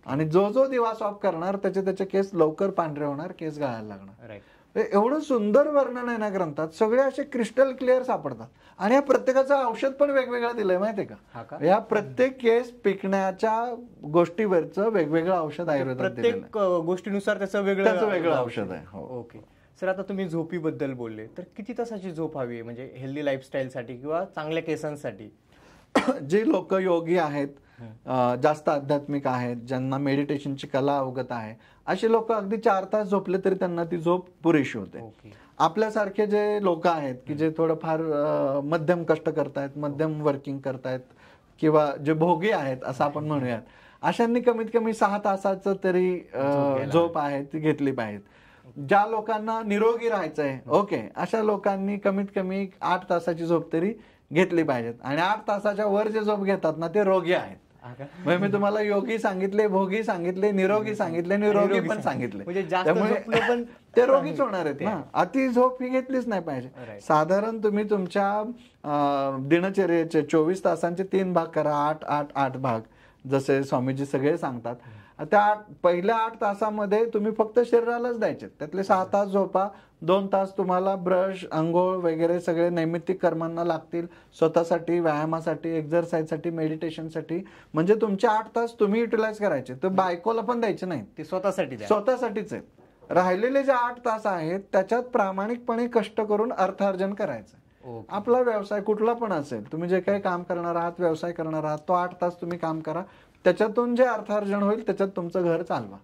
आणि जो जो दिवा स्वाप करणार त्याचे केस लवकर पांढरे होणार, केस गळायला लागणार. एवढं सुंदर वर्णन आहे ना ग्रंथात, सगळे असे क्रिस्टल क्लिअर सापडतात. आणि या प्रत्येकाचं औषध पण वेगवेगळं दिलंय, माहितीये का? या प्रत्येक केस पिकण्याच्या गोष्टीवरचं वेगवेगळं औषध आयुर्वेदात दिलेलं आहे. प्रत्येक गोष्टीनुसार त्याचं वेगळं औषध आहे. ओके सर, आता तुम्ही झोपीबद्दल बोलले, तर किती तासाची झोप हवी म्हणजे हेल्दी लाईफस्टाईलसाठी किंवा चांगल्या केसांसाठी? जे लोक योगी आहेत, जास्त आध्यात्मिक आहेत, ज्यांना मेडिटेशनची कला अवगत आहे, असे लोक अगदी 4 तास झोपले तरी त्यांना ती झोप पुरेशी होते. आपल्यासारखे जे लोक आहेत की जे थोडंफार मध्यम कष्ट करतायत, मध्यम वर्किंग करतायत, किंवा जे भोगी आहेत असं आपण म्हणूयात, अशांनी कमीत कमी 6 तासाचं तरी झोप आहे ती घेतली पाहिजे. ज्या लोकांना निरोगी राहायचंय, ओके, अशा लोकांनी कमीत कमी 8 तासाची झोप तरी घेतली पाहिजेत. आणि 8 तासाच्या वर जे झोप घेतात ना ते रोगी आहेत. म्हणजे मी तुम्हाला योगी सांगितले, भोगी सांगितले, निरोगी सांगितले, निरोगी पण सांगितले, त्यामुळे ते रोगीच होणार आहेत ना. अति झोप ही घेतलीच नाही पाहिजे. साधारण तुम्ही तुमच्या दिनचर्येचे 24 तासांचे 3 भाग करा, 8 भाग, जसे स्वामीजी सगळे सांगतात. त्या पहिल्या 8 तासामध्ये तुम्ही फक्त शरीरालाच द्यायचे, त्यातले 6 तास झोपा, 2 तास तुम्हाला ब्रश, अंघोळ वगैरे सगळे नैमित्तिक कर्मांना लागतील, स्वतःसाठी, व्यायामासाठी, एक्झरसाइजसाठी, मेडिटेशनसाठी. म्हणजे तुमचे 8 तास तुम्ही युटिलाइज करायचे, तर बायकोला पण द्यायचे नाही, ते स्वतःसाठीच आहेत. राहिलेले जे 8 तास आहेत त्याच्यात प्रामाणिकपणे कष्ट करून अर्थार्जन करायचं. आपला व्यवसाय कुठला पण असेल, तुम्ही जे काही काम करणार आहात, व्यवसाय करणार आहात, तो 8 तास तुम्ही काम करा. त्याच्यातून जे अर्थार्जन होईल त्याच्यात तुमचं घर चालवा.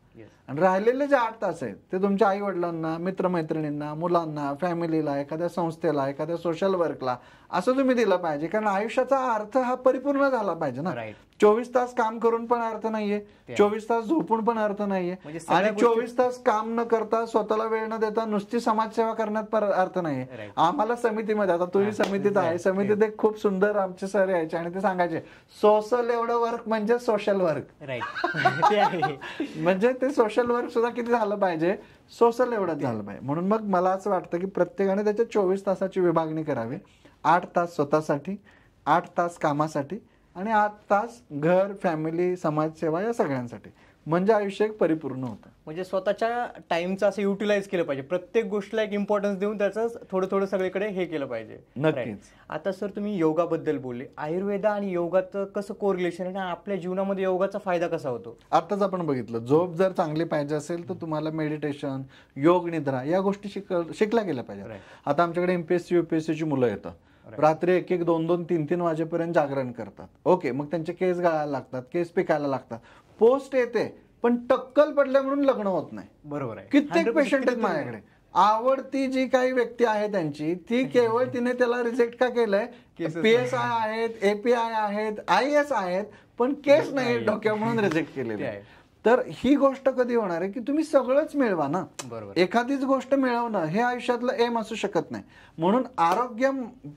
आणि राहिलेले जे 8 तास आहेत ते तुमच्या आई वडिलांना, मित्रमैत्रिणींना, मुलांना, फॅमिलीला, एखाद्या संस्थेला, एखाद्या सोशल वर्कला असं तुम्ही दिलं पाहिजे. कारण आयुष्याचा अर्थ हा परिपूर्ण झाला पाहिजे ना. 24 तास काम करून पण अर्थ नाहीये, 24 तास झोपून पण अर्थ नाहीये, आणि 24 तास काम न करता, स्वतःला वेळ न देता नुसती समाजसेवा करण्यात अर्थ नाहीये. आम्हाला समितीमध्ये, आता तुम्ही समितीत आहे, समितीत एक खूप सुंदर आमचे सर यायचे आणि ते सांगायचे सोशल एवढं वर्क म्हणजे सोशल वर्क. म्हणजे ते सोशल वर्क सुद्धा किती झालं पाहिजे, सोशल एवढंच झालं पाहिजे. म्हणून मग मला असं वाटतं की प्रत्येकाने त्याच्या 24 तासाची विभागणी करावी. 8 तास स्वतःसाठी, 8 तास कामासाठी आणि 8 तास घर, फॅमिली, समाजसेवा या सगळ्यांसाठी. म्हणजे आयुष्य एक परिपूर्ण होतं. म्हणजे स्वतःच्या टाइमचं असं युटिलाइज केलं पाहिजे, प्रत्येक गोष्टीला एक इम्पॉर्टन्स देऊन त्याचं थोडं थोडं सगळीकडे हे केलं पाहिजे. नक्कीच. आता सर तुम्ही योगाबद्दल बोलले, आयुर्वेद आणि योगाचं कसं कोरिलेशन आहे आणि आपल्या जीवनामध्ये योगाचा फायदा कसा होतो? आताच आपण बघितलं, झोप जर चांगली पाहिजे असेल तर तुम्हाला मेडिटेशन, योग निद्रा या गोष्टी शिकल्या गेल्या पाहिजे. आता आमच्याकडे MPSC UPSC ची मुलं येतात, रात्री 1-1, 2-2, 3-3 वाजेपर्यंत जागरण करतात. ओके, मग त्यांचे केस गळायला लागतात, केस पिकायला लागतात, पोस्ट येते, पण टक्कल पडल्या म्हणून लग्न होत नाही. बरोबर आहे. कित्येक पेशंट आहेत माझ्याकडे. आवडती जी काही व्यक्ती आहे त्यांची, ती केवळ तिने त्याला रिजेक्ट का केलंय, PSI आहेत, API आहेत, IAS आहेत, पण केस नाही डोक्या म्हणून रिजेक्ट केलेले आहे. तर ही गोष्ट कधी होणार आहे की तुम्ही सगळंच मिळवा ना. एखादीच गोष्ट मिळवणं हे आयुष्यातलं एम असू शकत नाही. म्हणून आरोग्य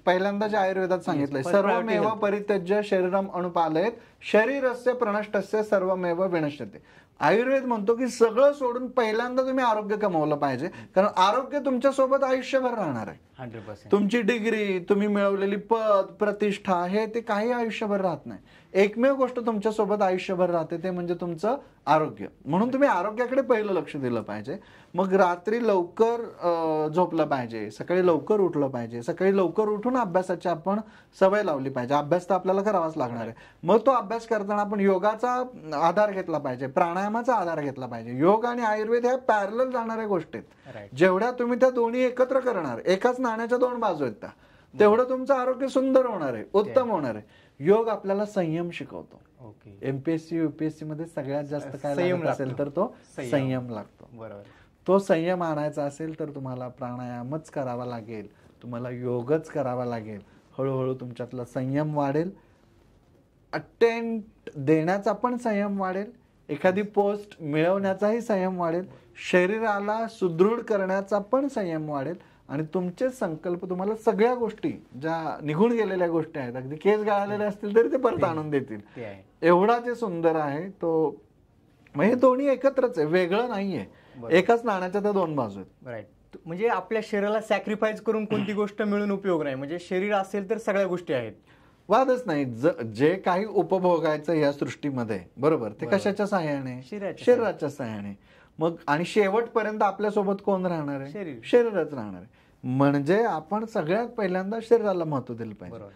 पहिल्यांदा जे आयुर्वेदात सांगितलंय, सर्वमेव परित्यज्य शरीरम अनुपालयेत शरीरस्य प्रणष्टस्य सर्वमेव विनश्यते. आयुर्वेद म्हणतो की सगळं सोडून पहिल्यांदा तुम्ही आरोग्य कमवलं पाहिजे, कारण आरोग्य तुमच्या सोबत आयुष्यभर राहणार आहे. 100%. तुमची डिग्री, तुम्ही मिळवलेली पद, प्रतिष्ठा, हे ते काही आयुष्यभर राहत नाही. एकमेव गोष्ट तुमच्या सोबत आयुष्यभर राहते ते म्हणजे तुमचं आरोग्य. म्हणून तुम्ही आरोग्याकडे पहिलं लक्ष दिलं पाहिजे. मग रात्री लवकर झोपलं पाहिजे, सकाळी लवकर उठलं पाहिजे, सकाळी लवकर उठून अभ्यासाची आपण सवय लावली पाहिजे. अभ्यास तर आपल्याला करावाच लागणार आहे. मग तो अभ्यास करताना आपण योगाचा आधार घेतला पाहिजे, प्राणायामाचा आधार घेतला पाहिजे. योग आणि आयुर्वेद ह्या पॅरलल जाणाऱ्या गोष्टी आहेत. जेवढ्या तुम्ही त्या दोन्ही एकत्र करणार, एकाच नाण्याच्या 2 बाजू आहेत त्या, तेवढं तुमचं आरोग्य सुंदर होणार आहे, उत्तम होणार आहे. योग आपल्याला संयम शिकवतो. MPSC UPSC मध्ये सगळ्यात जास्त काय लागत असेल तर तो संयम लागतो. बरोबर. तो संयम आणायचा असेल तर तुम्हाला प्राणायामच करावा लागेल, तुम्हाला योगच करावा लागेल. हळूहळू तुमच्यातला संयम वाढेल, अटेम्प्ट देण्याचा पण संयम वाढेल, एखादी पोस्ट मिळवण्याचाही संयम वाढेल, शरीराला सुदृढ करण्याचा पण संयम वाढेल, आणि तुमचे संकल्प तुम्हाला सगळ्या गोष्टी ज्या निघून गेलेल्या गोष्टी आहेत, अगदी केस गळालेले असतील तरी ते परत आणून देतील. एवढा जे सुंदर आहे तो, म्हणजे दोन्ही एकत्रच आहे, वेगळं नाहीये. एकाच नाण्याच्या त्या 2 बाजू आहेत. राईट. म्हणजे आपल्या शरीराला सॅक्रिफाईस करून कोणती गोष्ट मिळून उपयोग नाही. म्हणजे शरीर असेल तर सगळ्या गोष्टी आहेत, वादच नाही. जे काही उपभोगायचं या सृष्टीमध्ये, बरोबर, ते कशाच्या सहाय्याने, शरीराच्या सहाय्याने. मग आणि शेवटपर्यंत आपल्यासोबत कोण राहणार आहे, शरीरच राहणार आहे. म्हणजे आपण सगळ्यात पहिल्यांदा शरीराला महत्व दिलं पाहिजे.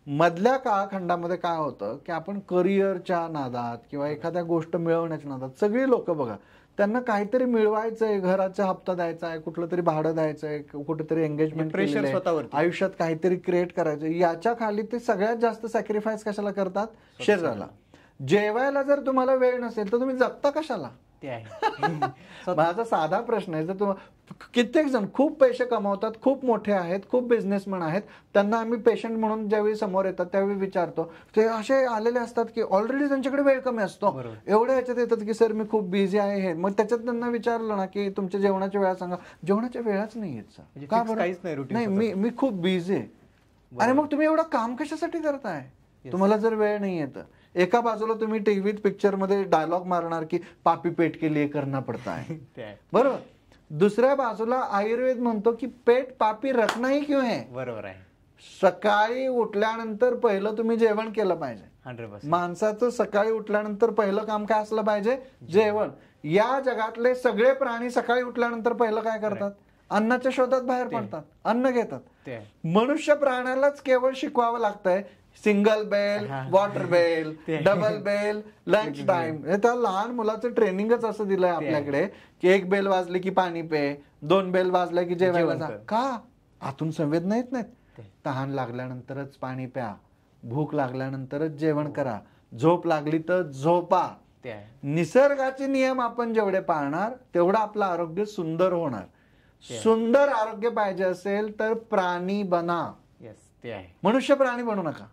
मधल्या काळखंडामध्ये काय होतं की आपण करिअरच्या नादात किंवा एखाद्या गोष्ट मिळवण्याच्या नादात, सगळी लोक बघा, त्यांना काहीतरी मिळवायचंय, घराचा हप्ता द्यायचा आहे, कुठलं तरी भाडं द्यायचंय, कुठेतरी एंगेजमेंट, आयुष्यात काहीतरी क्रिएट करायचं, याच्या खाली ते सगळ्यात जास्त सॅक्रिफाईस कशाला करतात, शरीराला. जेवायला जर तुम्हाला वेळ नसेल तर तुम्ही जगता कशाला, ते आहे. माझा साधा प्रश्न आहे, जर कित्येक जण खूप पैसे कमावतात, खूप मोठे आहेत, खूप बिझनेसमॅन आहेत, त्यांना आम्ही पेशंट म्हणून ज्यावेळी समोर येतात त्यावेळी विचारतो, ते असे आलेले असतात की ऑलरेडी त्यांच्याकडे वेळ कमी असतो, एवढ्या ह्याच्यात येतात की सर मी खूप बिझी आहे हे. मग त्याच्यात त्यांना विचारलं ना की तुमच्या जेवणाच्या वेळा सांगा, जेवणाच्या वेळाच नाही आहेत, का बरं, नाही मी खूप बिझी आहे. अरे मग तुम्ही एवढं काम कशासाठी करताय, तुम्हाला जर वेळ नाही येत. एका बाजूला तुम्ही टीव्हीत पिक्चर मध्ये डायलॉग मारणार की पापी पेट के लिए करना पडता है, बरोबर. दुसऱ्या बाजूला आयुर्वेद म्हणतो की पेट पापी रखना ही क्यों है. बरोबर आहे. सकाळी उठल्यानंतर पहिलं तुम्ही जेवण केलं पाहिजे. 100%. माणसाचं सकाळी उठल्यानंतर पहिलं काम काय असलं पाहिजे, जेवण. या जगातले सगळे प्राणी सकाळी उठल्यानंतर पहिलं काय करतात, अन्नाच्या शोधात बाहेर पडतात, अन्न घेतात. मनुष्य प्राण्यालाच केवळ शिकवावं लागतंय single bell, water bell, double bell, lunch time. त्या लहान मुलाचं ट्रेनिंगच असं दिलंय आपल्याकडे की 1 बेल वाजले की पाणी पे, 2 बेल वाजले की जेवायला जा. का, आतून संवेदना येत नाहीत. तहान लागल्यानंतरच पाणी प्या, भूक लागल्यानंतरच जेवण करा, झोप लागली तर झोपा, ते आहे. निसर्गाचे नियम आपण जेवढे पाळणार तेवढं आपलं आरोग्य सुंदर होणार. सुंदर आरोग्य पाहिजे असेल तर प्राणी बना. येस, ते आहे. मनुष्य प्राणी बनू नका.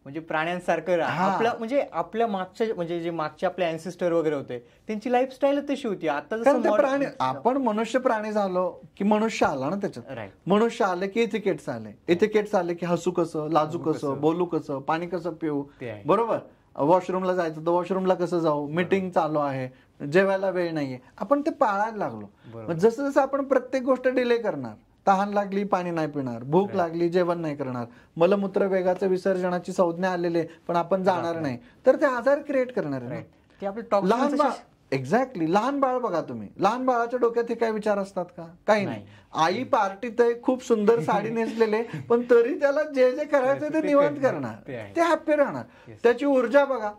म्हणजे प्राण्यांसारखं राहा. आपलं म्हणजे आपल्या मागच्या म्हणजे जे मागचे आपले अँसेस्टर वगैरे होते त्यांची लाईफस्टाईल तशी होती. आता कारण ते प्राणी, आपण मनुष्य प्राणी झालो की मनुष्य आला ना त्याच्यात. राईट. मनुष्य आले की इथिकेट्स आले. इथिकेट्स आले की हसू कसं, लाजू कसं, बोलू कसं, पाणी कसं पिऊ, बरोबर. वॉशरूमला जायचं तर वॉशरूमला कसं जाऊ, मीटिंग चालू आहे, जेवायला वेळ नाहीये, आपण ते पाळायला लागलो. जसं जसं आपण प्रत्येक गोष्ट डिले करणार, तहान लागली पाणी नाही पिणार, भूक लागली जेवण नाही करणार, मलमूत्र वेगाचं विसर्जनाची संज्ञा आलेली पण आपण जाणार नाही, तर ते आजार क्रिएट करणार आहे. लहान बाळ, एक्झॅक्टली, लहान बाळ बघा तुम्ही, लहान बाळाच्या डोक्यात हे काय विचार असतात का? काही नाही. आई पार्टीत आहे, खूप सुंदर साडी नेसलेले, पण तरी त्याला जे जे करायचं ते निवांत करणार, ते हॅप्पी राहणार. त्याची ऊर्जा बघा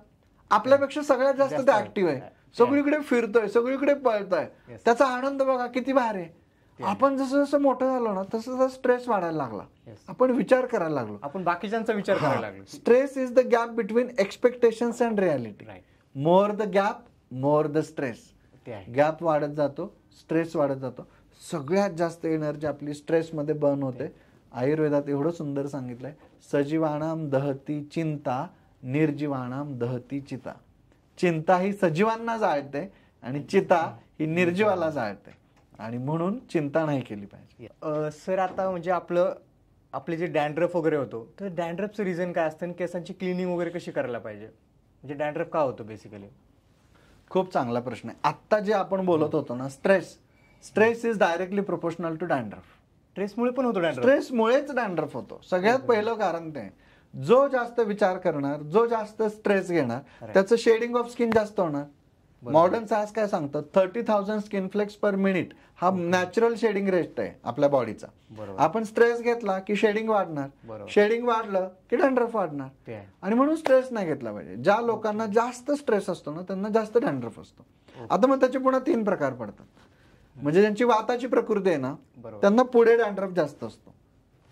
आपल्यापेक्षा सगळ्यात जास्त ते ऍक्टिव्ह आहे, सगळीकडे फिरतोय, सगळीकडे पळतोय, त्याचा आनंद बघा किती भारी आहे. आपण जसं जसं मोठं झालो ना तसं तसं स्ट्रेस वाढायला लागला, आपण विचार करायला लागलो, आपण बाकीच्यांचा विचार करायला लागलो. Stress is the gap between expectations and reality. More the gap more the stress. Gap वाढत जातो, स्ट्रेस वाढत जातो. सगळ्यात जास्त एनर्जी आपली स्ट्रेस मध्ये बर्न होते. आयुर्वेदात एवढं सुंदर सांगितलंय, सजीवानाम दहती चिंता, निर्जीवानाम दहती चिता. चिंता ही सजीवांना जाळते आणि चिता ही निर्जीवाला जाळते, आणि म्हणून चिंता नाही केली पाहिजे. सर आता म्हणजे आपले जे डॅन्ड्रफ वगैरे होतो, तर डॅन्ड्रफचं रिझन काय असतं, केसांची क्लिनिंग वगैरे कशी करायला पाहिजे, म्हणजे डॅन्ड्रफ का होतो बेसिकली? खूप चांगला प्रश्न आहे. आता जे आपण बोलत होतो ना, stress is directly proportional to dandruff. स्ट्रेसमुळे पण होतो डॅन्ड्रफ. स्ट्रेसमुळेच डॅन्ड्रफ होतो. सगळ्यात पहिलं कारण ते, जो जास्त विचार करणार, जो जास्त स्ट्रेस घेणार, त्याचं शेडिंग ऑफ स्किन जास्त होणार. मॉडर्न सायन्स काय सांगतं, 30,000 स्किन फ्लेक्स पर मिनिट हा नॅचरल शेडिंग रेट आहे आपल्या बॉडीचा. आपण स्ट्रेस घेतला की शेडिंग वाढणार, शेडिंग वाढलं की डॅन्ड्रफ वाढणार, आणि म्हणून स्ट्रेस नाही घेतला पाहिजे. ज्या लोकांना जास्त स्ट्रेस असतो ना त्यांना जास्त डॅन्ड्रफ असतो. आता मग त्याचे पुन्हा 3 प्रकार पडतात. म्हणजे ज्यांची वाताची प्रकृती आहे ना त्यांना पुढे डॅन्ड्रफ जास्त असतो,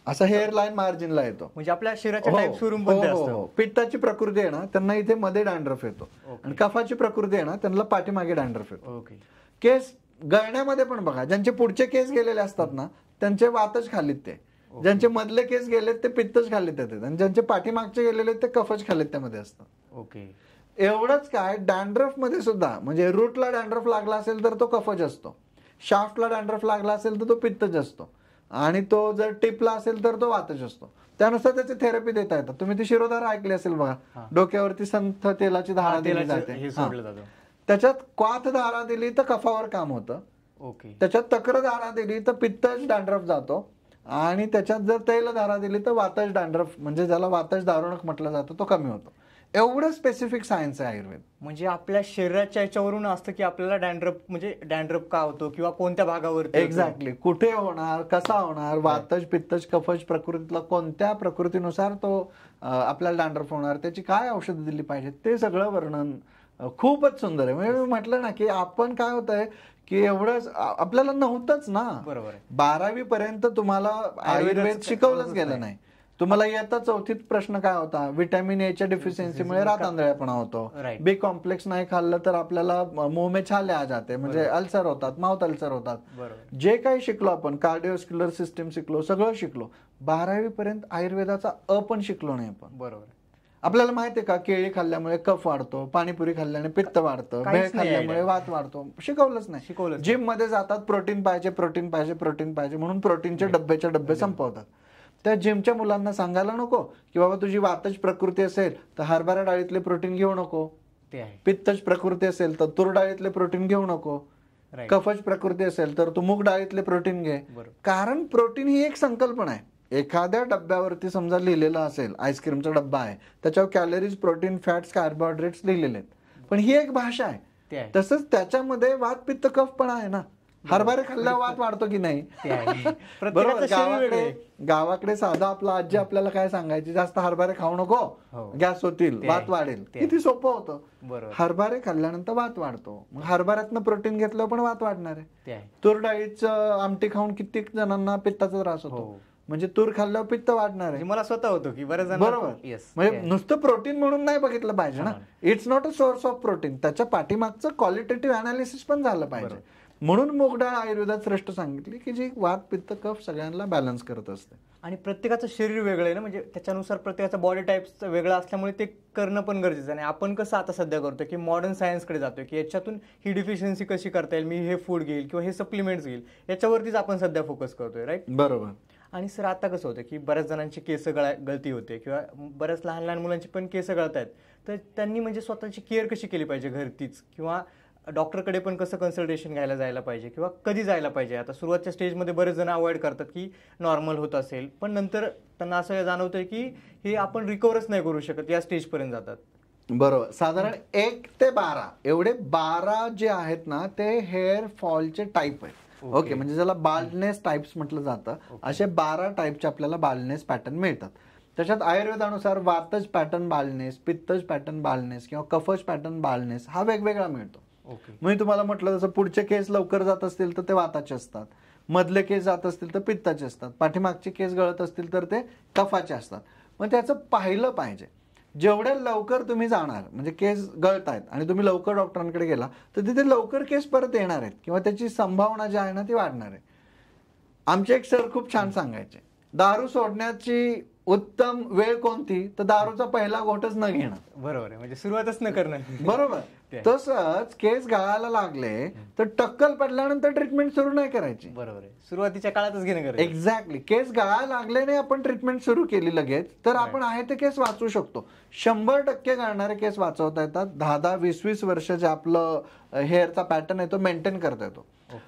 असा हेअरलाईन मार्जिनला येतो. म्हणजे आपल्या शरीराच्या टाईप वरून पण ते असतं. पित्ताची प्रकृती आहे ना त्यांना इथे मध्ये डॅन्ड्रफ येतो, आणि कफाची प्रकृती आहे ना त्यांना पाठीमागे डॅन्ड्रफ येतो. केस गळण्यामध्ये पण बघा, ज्यांचे पुढचे केस गेलेले असतात ना त्यांचे वातच खालीत ते, ज्यांचे मधले केस गेलेत ते पित्तच खालीत येतात, आणि ज्यांचे पाठीमागचे गेलेले ते कफच खालीत त्यामध्ये असतात. ओके. एवढंच काय, डॅन्ड्रफ मध्ये सुद्धा म्हणजे रूटला डॅन्ड्रफ लागला असेल तर तो कफच असतो, शाफ्टला डॅन्ड्रफ लागला असेल तर तो पित्तच असतो, आणि तो जर टिपला असेल तर तो वातच असतो. त्यानुसार त्याची थेरपी देता येतात. तुम्ही ती शिरोधारा ऐकली असेल बघा, डोक्यावरती संथ तेलाची धारा दिली जाते, त्याच्यात क्वाथ धारा दिली तर कफावर काम होतं. ओके. त्याच्यात तक्र धारा दिली तर पित्तच डॅन्ड्रफ जातो, आणि त्याच्यात जर तैल धारा दिली तर वातज डॅन्ड्रफ, म्हणजे ज्याला वातज दारुणक म्हटलं जातं, तो कमी होतो. एवढं स्पेसिफिक सायन्स आहे आयुर्वेद. म्हणजे आपल्या शरीराच्या याच्यावरून असतं की आपल्याला डॅन्ड्रफ म्हणजे डॅन्ड्रफ का होतो किंवा कोणत्या भागावरती. एक्झॅक्टली, कुठे होणार, कसा होणार, वातज पित्तज कफज प्रकृतीतला कोणत्या प्रकृतीनुसार तो आपल्याला डॅन्ड्रफ होणार, त्याची काय औषधं दिली पाहिजे, ते सगळं वर्णन खूपच सुंदर आहे. म्हणजे मी म्हटलं ना की आपण काय होतंय की एवढंच आपल्याला नव्हतंच ना. बरोबर. 12वी पर्यंत तुम्हाला आयुर्वेद शिकवलंच गेलं नाही. तुम्हाला येता 4थीत प्रश्न काय होता, व्हिटॅमिन ए च्या डिफिशियन्सीमुळे रातांधळेपणा होतो, बी कॉम्प्लेक्स नाही खाल्लं तर आपल्याला मुंह में छाले आ जाते, म्हणजे अल्सर होतात, माउथ अल्सर होतात. जे काही शिकलो आपण, कार्डिओस्क्युलर सिस्टीम शिकलो, सगळं शिकलो, 12वी पर्यंत आयुर्वेदाचा पण शिकलो नाही आपण. बरोबर. आपल्याला माहितीये का, केळी खाल्ल्यामुळे कफ वाढतो, पाणीपुरी खाल्ल्याने पित्त वाढतं, भेळ खाल्ल्यामुळे वात वाढतो, शिकवलंच नाही. जिम मध्ये जातात, प्रोटीन पाहिजे प्रोटीन पाहिजे प्रोटीन पाहिजे म्हणून प्रोटीनचे डब्याचे डब्बे संपवतात. त्या जिमच्या मुलांना सांगायला नको की बाबा तुझी वातच प्रकृती असेल तर हरभरा डाळीतले प्रोटीन घेऊ नको, पित्तच प्रकृती असेल तर तूर डाळीतले प्रोटीन घेऊ नको, कफच प्रकृती असेल तर तू मूग डाळीतले प्रोटीन घे. कारण प्रोटीन ही एक संकल्पना आहे. एखाद्या डब्यावरती समजा लिहिलेलं असेल, आईस्क्रीमचा डब्बा आहे, त्याच्यावर कॅलरीज, प्रोटीन, फॅट्स, कार्बोहायड्रेट्स लिहिलेले आहेत, पण ही एक भाषा आहे. तसंच त्याच्यामध्ये वात पित्त कफ पण आहे ना. हरभरे खाल्ल्यावर वात वाढतो की नाही, बरोबर. गावाकडे साधा आपला आजी आपल्याला काय सांगायची, जास्त हरभरे खाऊ नको, गॅस होतील, वात वाढेल. किती सोपं होतं. हरभरे खाल्ल्यानंतर वात वाढतो, मग हरभऱ्यातनं प्रोटीन घेतलं पण वात वाढणार आहे. तूर डाळीचं आमटी खाऊन कित्येक जणांना पित्ताचा त्रास होतो. म्हणजे तूर खाल्ल्यावर पित्त वाढणार आहे. म्हणजे मला स्वतः होतो की बरेच जण बरोबर. म्हणजे नुसतं प्रोटीन म्हणून नाही बघितलं पाहिजे ना. It's not a source of protein. त्याच्या पाठीमागचं क्वालिटेटिव्ह अनालिसिस पण झालं पाहिजे. म्हणून मूग डाळ आयुर्वेदात श्रेष्ठ सांगितली की जी वात पित्त कफ सगळ्यांना बॅलन्स करत असते. आणि प्रत्येकाचं शरीर वेगळं आहे ना, म्हणजे त्याच्यानुसार प्रत्येकाचा बॉडी टाईप वेगळा असल्यामुळे ते करणं पण गरजेचं आहे. आणि आपण कसं आता सध्या करतोय की मॉडर्न सायन्सकडे जातोय की याच्यातून ही डिफिशियन्सी कशी करता येईल, मी हे फूड घेईल किंवा हे सप्लिमेंट्स घेईल, याच्यावरतीच आपण सध्या फोकस करतोय. राईट. बरोबर. आणि सर आता कसं होतं की बऱ्याच जणांची केस गळती होते किंवा बऱ्याच लहान लहान मुलांची पण केस गळत आहेत. तर त्यांनी म्हणजे स्वतःची केअर कशी केली पाहिजे घरतीच, किंवा डॉक्टरकडे पण कसं कन्सल्टेशन घ्यायला जायला पाहिजे किंवा कधी जायला पाहिजे. आता सुरुवातच्या स्टेजमध्ये बरेच जण अवॉइड करतात की नॉर्मल होत असेल, पण नंतर त्यांना असं जाणवतंय की हे आपण रिकव्हरच नाही करू शकत, या स्टेजपर्यंत जातात. बरोबर. साधारण 1 ते 12 एवढे 12 जे आहेत ना ते हेअर फॉलचे टाईप आहेत. ओके. म्हणजे ज्याला बाल्डनेस टाइप्स म्हटलं जातं. असे 12 टाईपचे आपल्याला बाल्डनेस पॅटर्न मिळतात. त्याच्यात आयुर्वेदानुसार वातज पॅटर्न बाल्डनेस, पित्तज पॅटर्न बाल्डनेस किंवा कफज पॅटर्न बाल्डनेस हा वेगवेगळा मिळतो. मी तुम्हाला म्हटलं जसं पुढचे केस लवकर जात असतील तर ते वाताचे असतात, मधले केस जात असतील तर पित्ताचे असतात, पाठीमागचे केस गळत असतील तर ते कफाचे असतात. मग त्याचं पाहिलं पाहिजे. जेवढ्या लवकर तुम्ही जाणार, म्हणजे केस गळत आहेत आणि तुम्ही लवकर डॉक्टरांकडे गेला तर तिथे लवकर केस परत येणार आहेत किंवा त्याची संभावना जी आहे ना ती वाढणार आहे. आमचे एक सर खूप छान सांगायचे, दारू सोडण्याची उत्तम वेळ कोणती, तर दारूचा पहिला घोटच न घेणं. बरोबर आहे. म्हणजे सुरुवातच न करणं. बरोबर. तसंच केस गळायला लागले तर टक्कल पडल्यानंतर ट्रीटमेंट सुरू नाही करायची. बरोबर आहे. सुरुवातीच्या काळातच घेणं गरजेचं. एक्झॅक्टली. केस गळायला लागल्याने आपण ट्रीटमेंट सुरू केली लगेच तर आपण आहे ते केस वाचवू शकतो. 100% गळणारे केस वाचवता येतात. 10-10, 20-20 वर्ष जे आपलं हेअरचा पॅटर्न आहे तो मेंटेन करता येतो.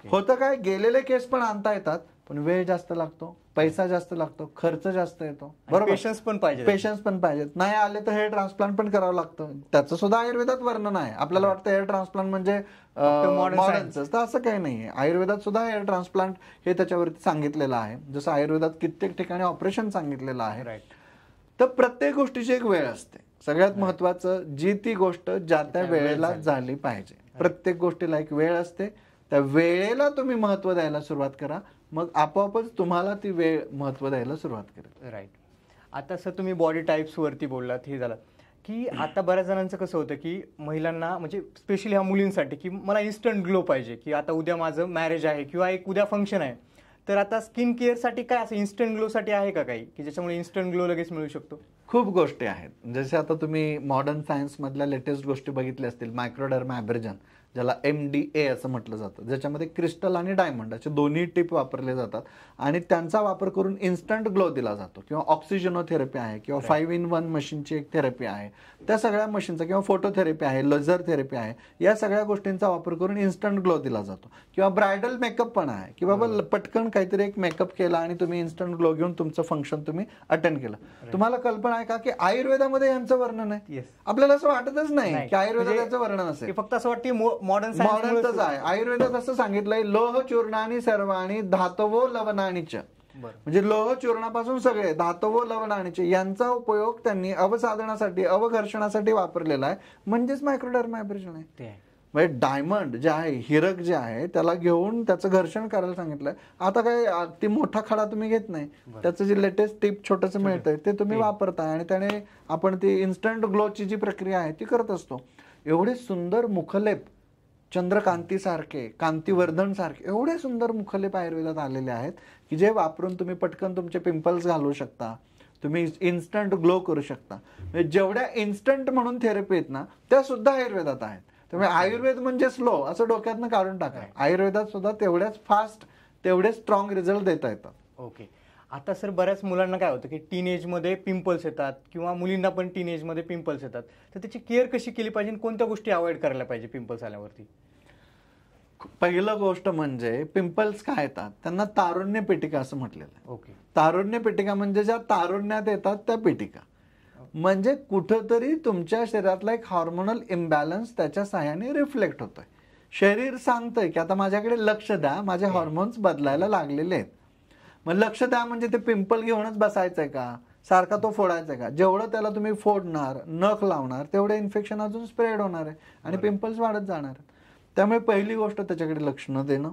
होतं काय, गेलेले केस पण आणता येतात पण वेळ जास्त लागतो, पैसा जास्त लागतो, खर्च जास्त येतो. बरोबर. पेशन्स पण पाहिजे. पेशन्स पण पाहिजेत. नाही आले तर हेअर ट्रान्सप्लांट पण करावं लागतं. त्याचं सुद्धा आयुर्वेदात वर्णन आहे. आपल्याला वाटतं हेअर ट्रान्सप्लांट म्हणजे मॉडर्नच, तर असं काही नाहीये. आयुर्वेदात सुद्धा हेअर ट्रान्सप्लांट हे त्याच्यावरती सांगितलेलं आहे. जसं आयुर्वेदात कित्येक ठिकाणी ऑपरेशन सांगितलेलं आहे. तर प्रत्येक गोष्टीची एक वेळ असते. सगळ्यात महत्वाचं, जी ती गोष्ट ज्या त्या वेळेला झाली पाहिजे. प्रत्येक गोष्टीला एक वेळ असते. त्या वेळेला तुम्ही महत्व द्यायला सुरुवात करा, मग आपोआपच तुम्हाला ती वेळ महत्व द्यायला सुरुवात करेल. राईट. आता सर तुम्ही बॉडी टाईप्स वरती बोललात, हे झालं की आता बऱ्याच जणांचं कसं होतं की महिलांना, म्हणजे स्पेशली ह्या मुलींसाठी, की मला इन्स्टंट ग्लो पाहिजे, की आता उद्या माझं मॅरेज आहे किंवा एक उद्या फंक्शन आहे, तर आता स्किन केअरसाठी काय असं इन्स्टंट ग्लोसाठी आहे का काही, की ज्याच्यामुळे इन्स्टंट ग्लो लगेच मिळू शकतो? खूप गोष्टी आहेत. जसे आता तुम्ही मॉडर्न सायन्स मधल्या लेटेस्ट गोष्टी बघितल्या असतील. मायक्रोडर्मा ॲब्रेजन, ज्याला MDA असं म्हटलं जातं, ज्याच्यामध्ये क्रिस्टल आणि डायमंड असे दोन्ही टिप वापरले जातात आणि त्यांचा वापर करून इन्स्टंट ग्लो दिला जातो. किंवा ऑक्सिजनोथेरपी आहे किंवा 5-in-1 मशीनची एक थेरपी आहे. त्या सगळ्या मशीनचा, किंवा फोटोथेरपी आहे, लेझर थेरपी आहे, या सगळ्या गोष्टींचा वापर करून इन्स्टंट ग्लो दिला जातो. किंवा ब्रायडल मेकअप पण आहे, की बाबा पटकन काहीतरी एक मेकअप केला आणि तुम्ही इन्स्टंट ग्लो घेऊन तुमचं फंक्शन तुम्ही अटेंड केलं. तुम्हाला कल्पना आहे का की आयुर्वेदामध्ये यांचं वर्णन आहे? आपल्याला असं वाटतच नाही की आयुर्वेदात याचं वर्णन असेल. फक्त असं वाटतं मॉडर्नच आहे. आयुर्वेदात असं सांगितलंय, लोह चूर्णानी सर्वाणी धातवो लवणानीच. म्हणजे लोह चूर्णापासून सगळे धातवो लवणानीच यांचा उपयोग त्यांनी अवसाधनासाठी, अवघर्षणासाठी वापरलेला आहे. म्हणजेच मायक्रोडर्मा ॲब्रेजन आहे. म्हणजे डायमंड जे आहे, हिरक जे आहे, त्याला घेऊन त्याचं घर्षण करायला सांगितलंय. आता काय ती मोठा खडा तुम्ही घेत नाही, त्याचं जे लेटेस्ट टिप छोटस मिळतंय ते तुम्ही वापरताय आणि त्याने आपण ती इन्स्टंट ग्लोची जी प्रक्रिया आहे ती करत असतो. एवढे सुंदर मुखलेप, चंद्रकांतीसारखे, कांतीवर्धन सारखे एवढे सुंदर मुखलेप आयुर्वेदात आलेले आहेत की जे वापरून तुम्ही पटकन तुमचे पिंपल्स घालवू शकता, तुम्ही इन्स्टंट ग्लो करू शकता. म्हणजे जेवढ्या इन्स्टंट म्हणून थेरपी आहेत ना त्या सुद्धा आयुर्वेदात आहेत. त्यामुळे आयुर्वेद म्हणजे स्लो असं डोक्यातनं काढून टाका. आयुर्वेदात सुद्धा तेवढ्याच फास्ट, तेवढे स्ट्रॉंग रिझल्ट देता येतात. ओके. आता सर बऱ्याच मुलांना काय होतं की टीनेजमध्ये पिंपल्स येतात किंवा मुलींना पण टीनेजमध्ये पिंपल्स येतात, तर त्याची केअर कशी केली पाहिजे, कोणत्या गोष्टी अवॉइड करायला पाहिजे पिंपल्स आल्यावरती? पहिलं गोष्ट म्हणजे पिंपल्स काय येतात त्यांना तारुण्य पेटिका असं म्हटलेलं आहे. ओके. तारुण्य पेटिका म्हणजे ज्या तारुण्यात येतात त्या पेटिका. म्हणजे कुठंतरी तुमच्या शरीरातला एक हार्मोनल इम्बॅलन्स त्याच्या साहाय्याने रिफ्लेक्ट होतोय. शरीर सांगतंय की आता माझ्याकडे लक्ष द्या, माझे हॉर्मोन्स बदलायला लागलेले आहेत. मग लक्ष द्या म्हणजे ते पिंपल घेऊनच बसायचंय का, सारखा तो फोडायचा का? जेवढं त्याला तुम्ही फोडणार, नख लावणार, तेवढे इन्फेक्शन अजून स्प्रेड होणार आहे आणि पिंपल्स वाढत जाणार आहेत. त्यामुळे पहिली गोष्ट त्याच्याकडे लक्ष न देणं.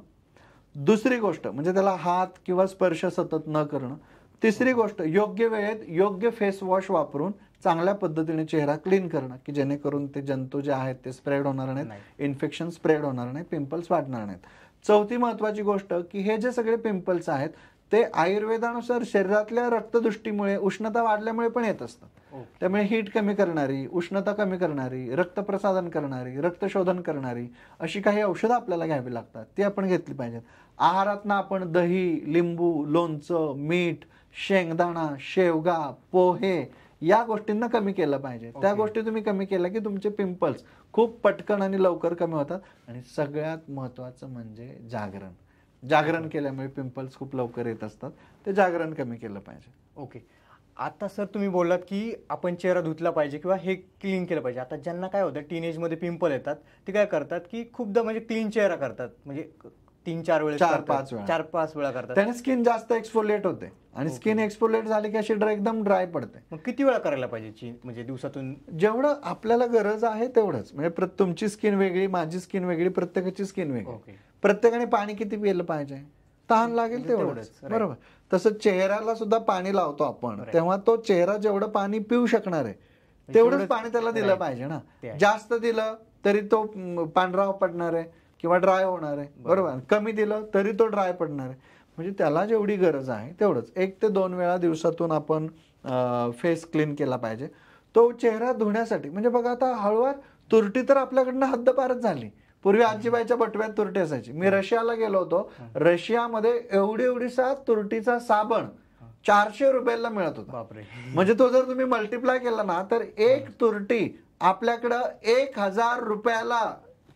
दुसरी गोष्ट म्हणजे त्याला हात किंवा स्पर्श सतत न करणं. तिसरी गोष्ट, योग्य वेळेत योग्य फेस वॉश वापरून चांगल्या पद्धतीने चेहरा क्लीन करणं, की जेणेकरून ते जंतू जे आहेत ते स्प्रेड होणार नाहीत, इन्फेक्शन स्प्रेड होणार नाही, पिंपल्स वाढणार नाहीत. चौथी महत्वाची गोष्ट, की हे जे सगळे पिंपल्स आहेत ते आयुर्वेदानुसार शरीरातल्या रक्तदृष्टीमुळे, उष्णता वाढल्यामुळे पण येत असतात. त्यामुळे हीट कमी करणारी, उष्णता कमी करणारी, रक्तप्रसाधन करणारी, रक्तशोधन करणारी अशी काही औषधं आपल्याला घ्यावी लागतात, ती आपण घेतली पाहिजेत. आहारातनं आपण दही, लिंबू, लोणचं, मीठ, शेंगदाणा, शेवगा, पोहे या गोष्टींना कमी केलं पाहिजे. त्या गोष्टी तुम्ही कमी केल्या की तुमचे पिंपल्स खूप पटकन आणि लवकर कमी होतात. आणि सगळ्यात महत्वाचं म्हणजे जागरण केल्यामुळे पिंपल्स खूप लवकर येत असतात. ते जागरण कमी केलं पाहिजे. ओके. आता सर तुम्ही बोललात की आपण चेहरा धुतला पाहिजे किंवा हे क्लीन केलं पाहिजे. आता ज्यांना काय होतं, टीनेजमध्ये पिंपल येतात, ते काय करतात की खूपदा म्हणजे क्लीन चेहरा करतात, म्हणजे 3-4 वेळेस 4-5 वेळा करतात. त्याने स्किन जास्त एक्सफोलिएट होते आणि स्किन एक्सफोलिएट झाली की अशी एकदम ड्राय पडते. मग किती वेळा करायला पाहिजे, म्हणजे दिवसातून? जेवढं आपल्याला गरज आहे तेवढंच. म्हणजे तुमची स्किन वेगळी, माझी स्किन वेगळी, प्रत्येकाची स्किन वेगळी. प्रत्येकाने पाणी किती पिलं पाहिजे, तहान लागेल तेवढंच, बरोबर. तसं चेहऱ्याला सुद्धा पाणी लावतो आपण, तेव्हा तो चेहरा जेवढं पाणी पिऊ शकणार आहे तेवढंच पाणी त्याला दिलं पाहिजे ना. जास्त दिलं तरी तो पांढरा पडणार आहे किंवा ड्राय होणार आहे, बरोबर. कमी दिलं तरी तो ड्राय पडणार आहे. म्हणजे त्याला जेवढी गरज आहे तेवढंच 1 ते 2 वेळा दिवसातून आपण फेस क्लीन केला पाहिजे. तो चेहरा धुण्यासाठी म्हणजे बघा, आता हळूवार तुरटी तर आपल्याकडनं हद्दपारच झाली. पूर्वी आजीबाईच्या बटव्यात तुरटी असायची. मी रशियाला गेलो होतो, रशियामध्ये एवढीसा तुरटीचा साबण 400 रुपयाला मिळत होता. म्हणजे तो जर तुम्ही मल्टिप्लाय केला ना, तर एक तुरटी आपल्याकडं 1000 रुपयाला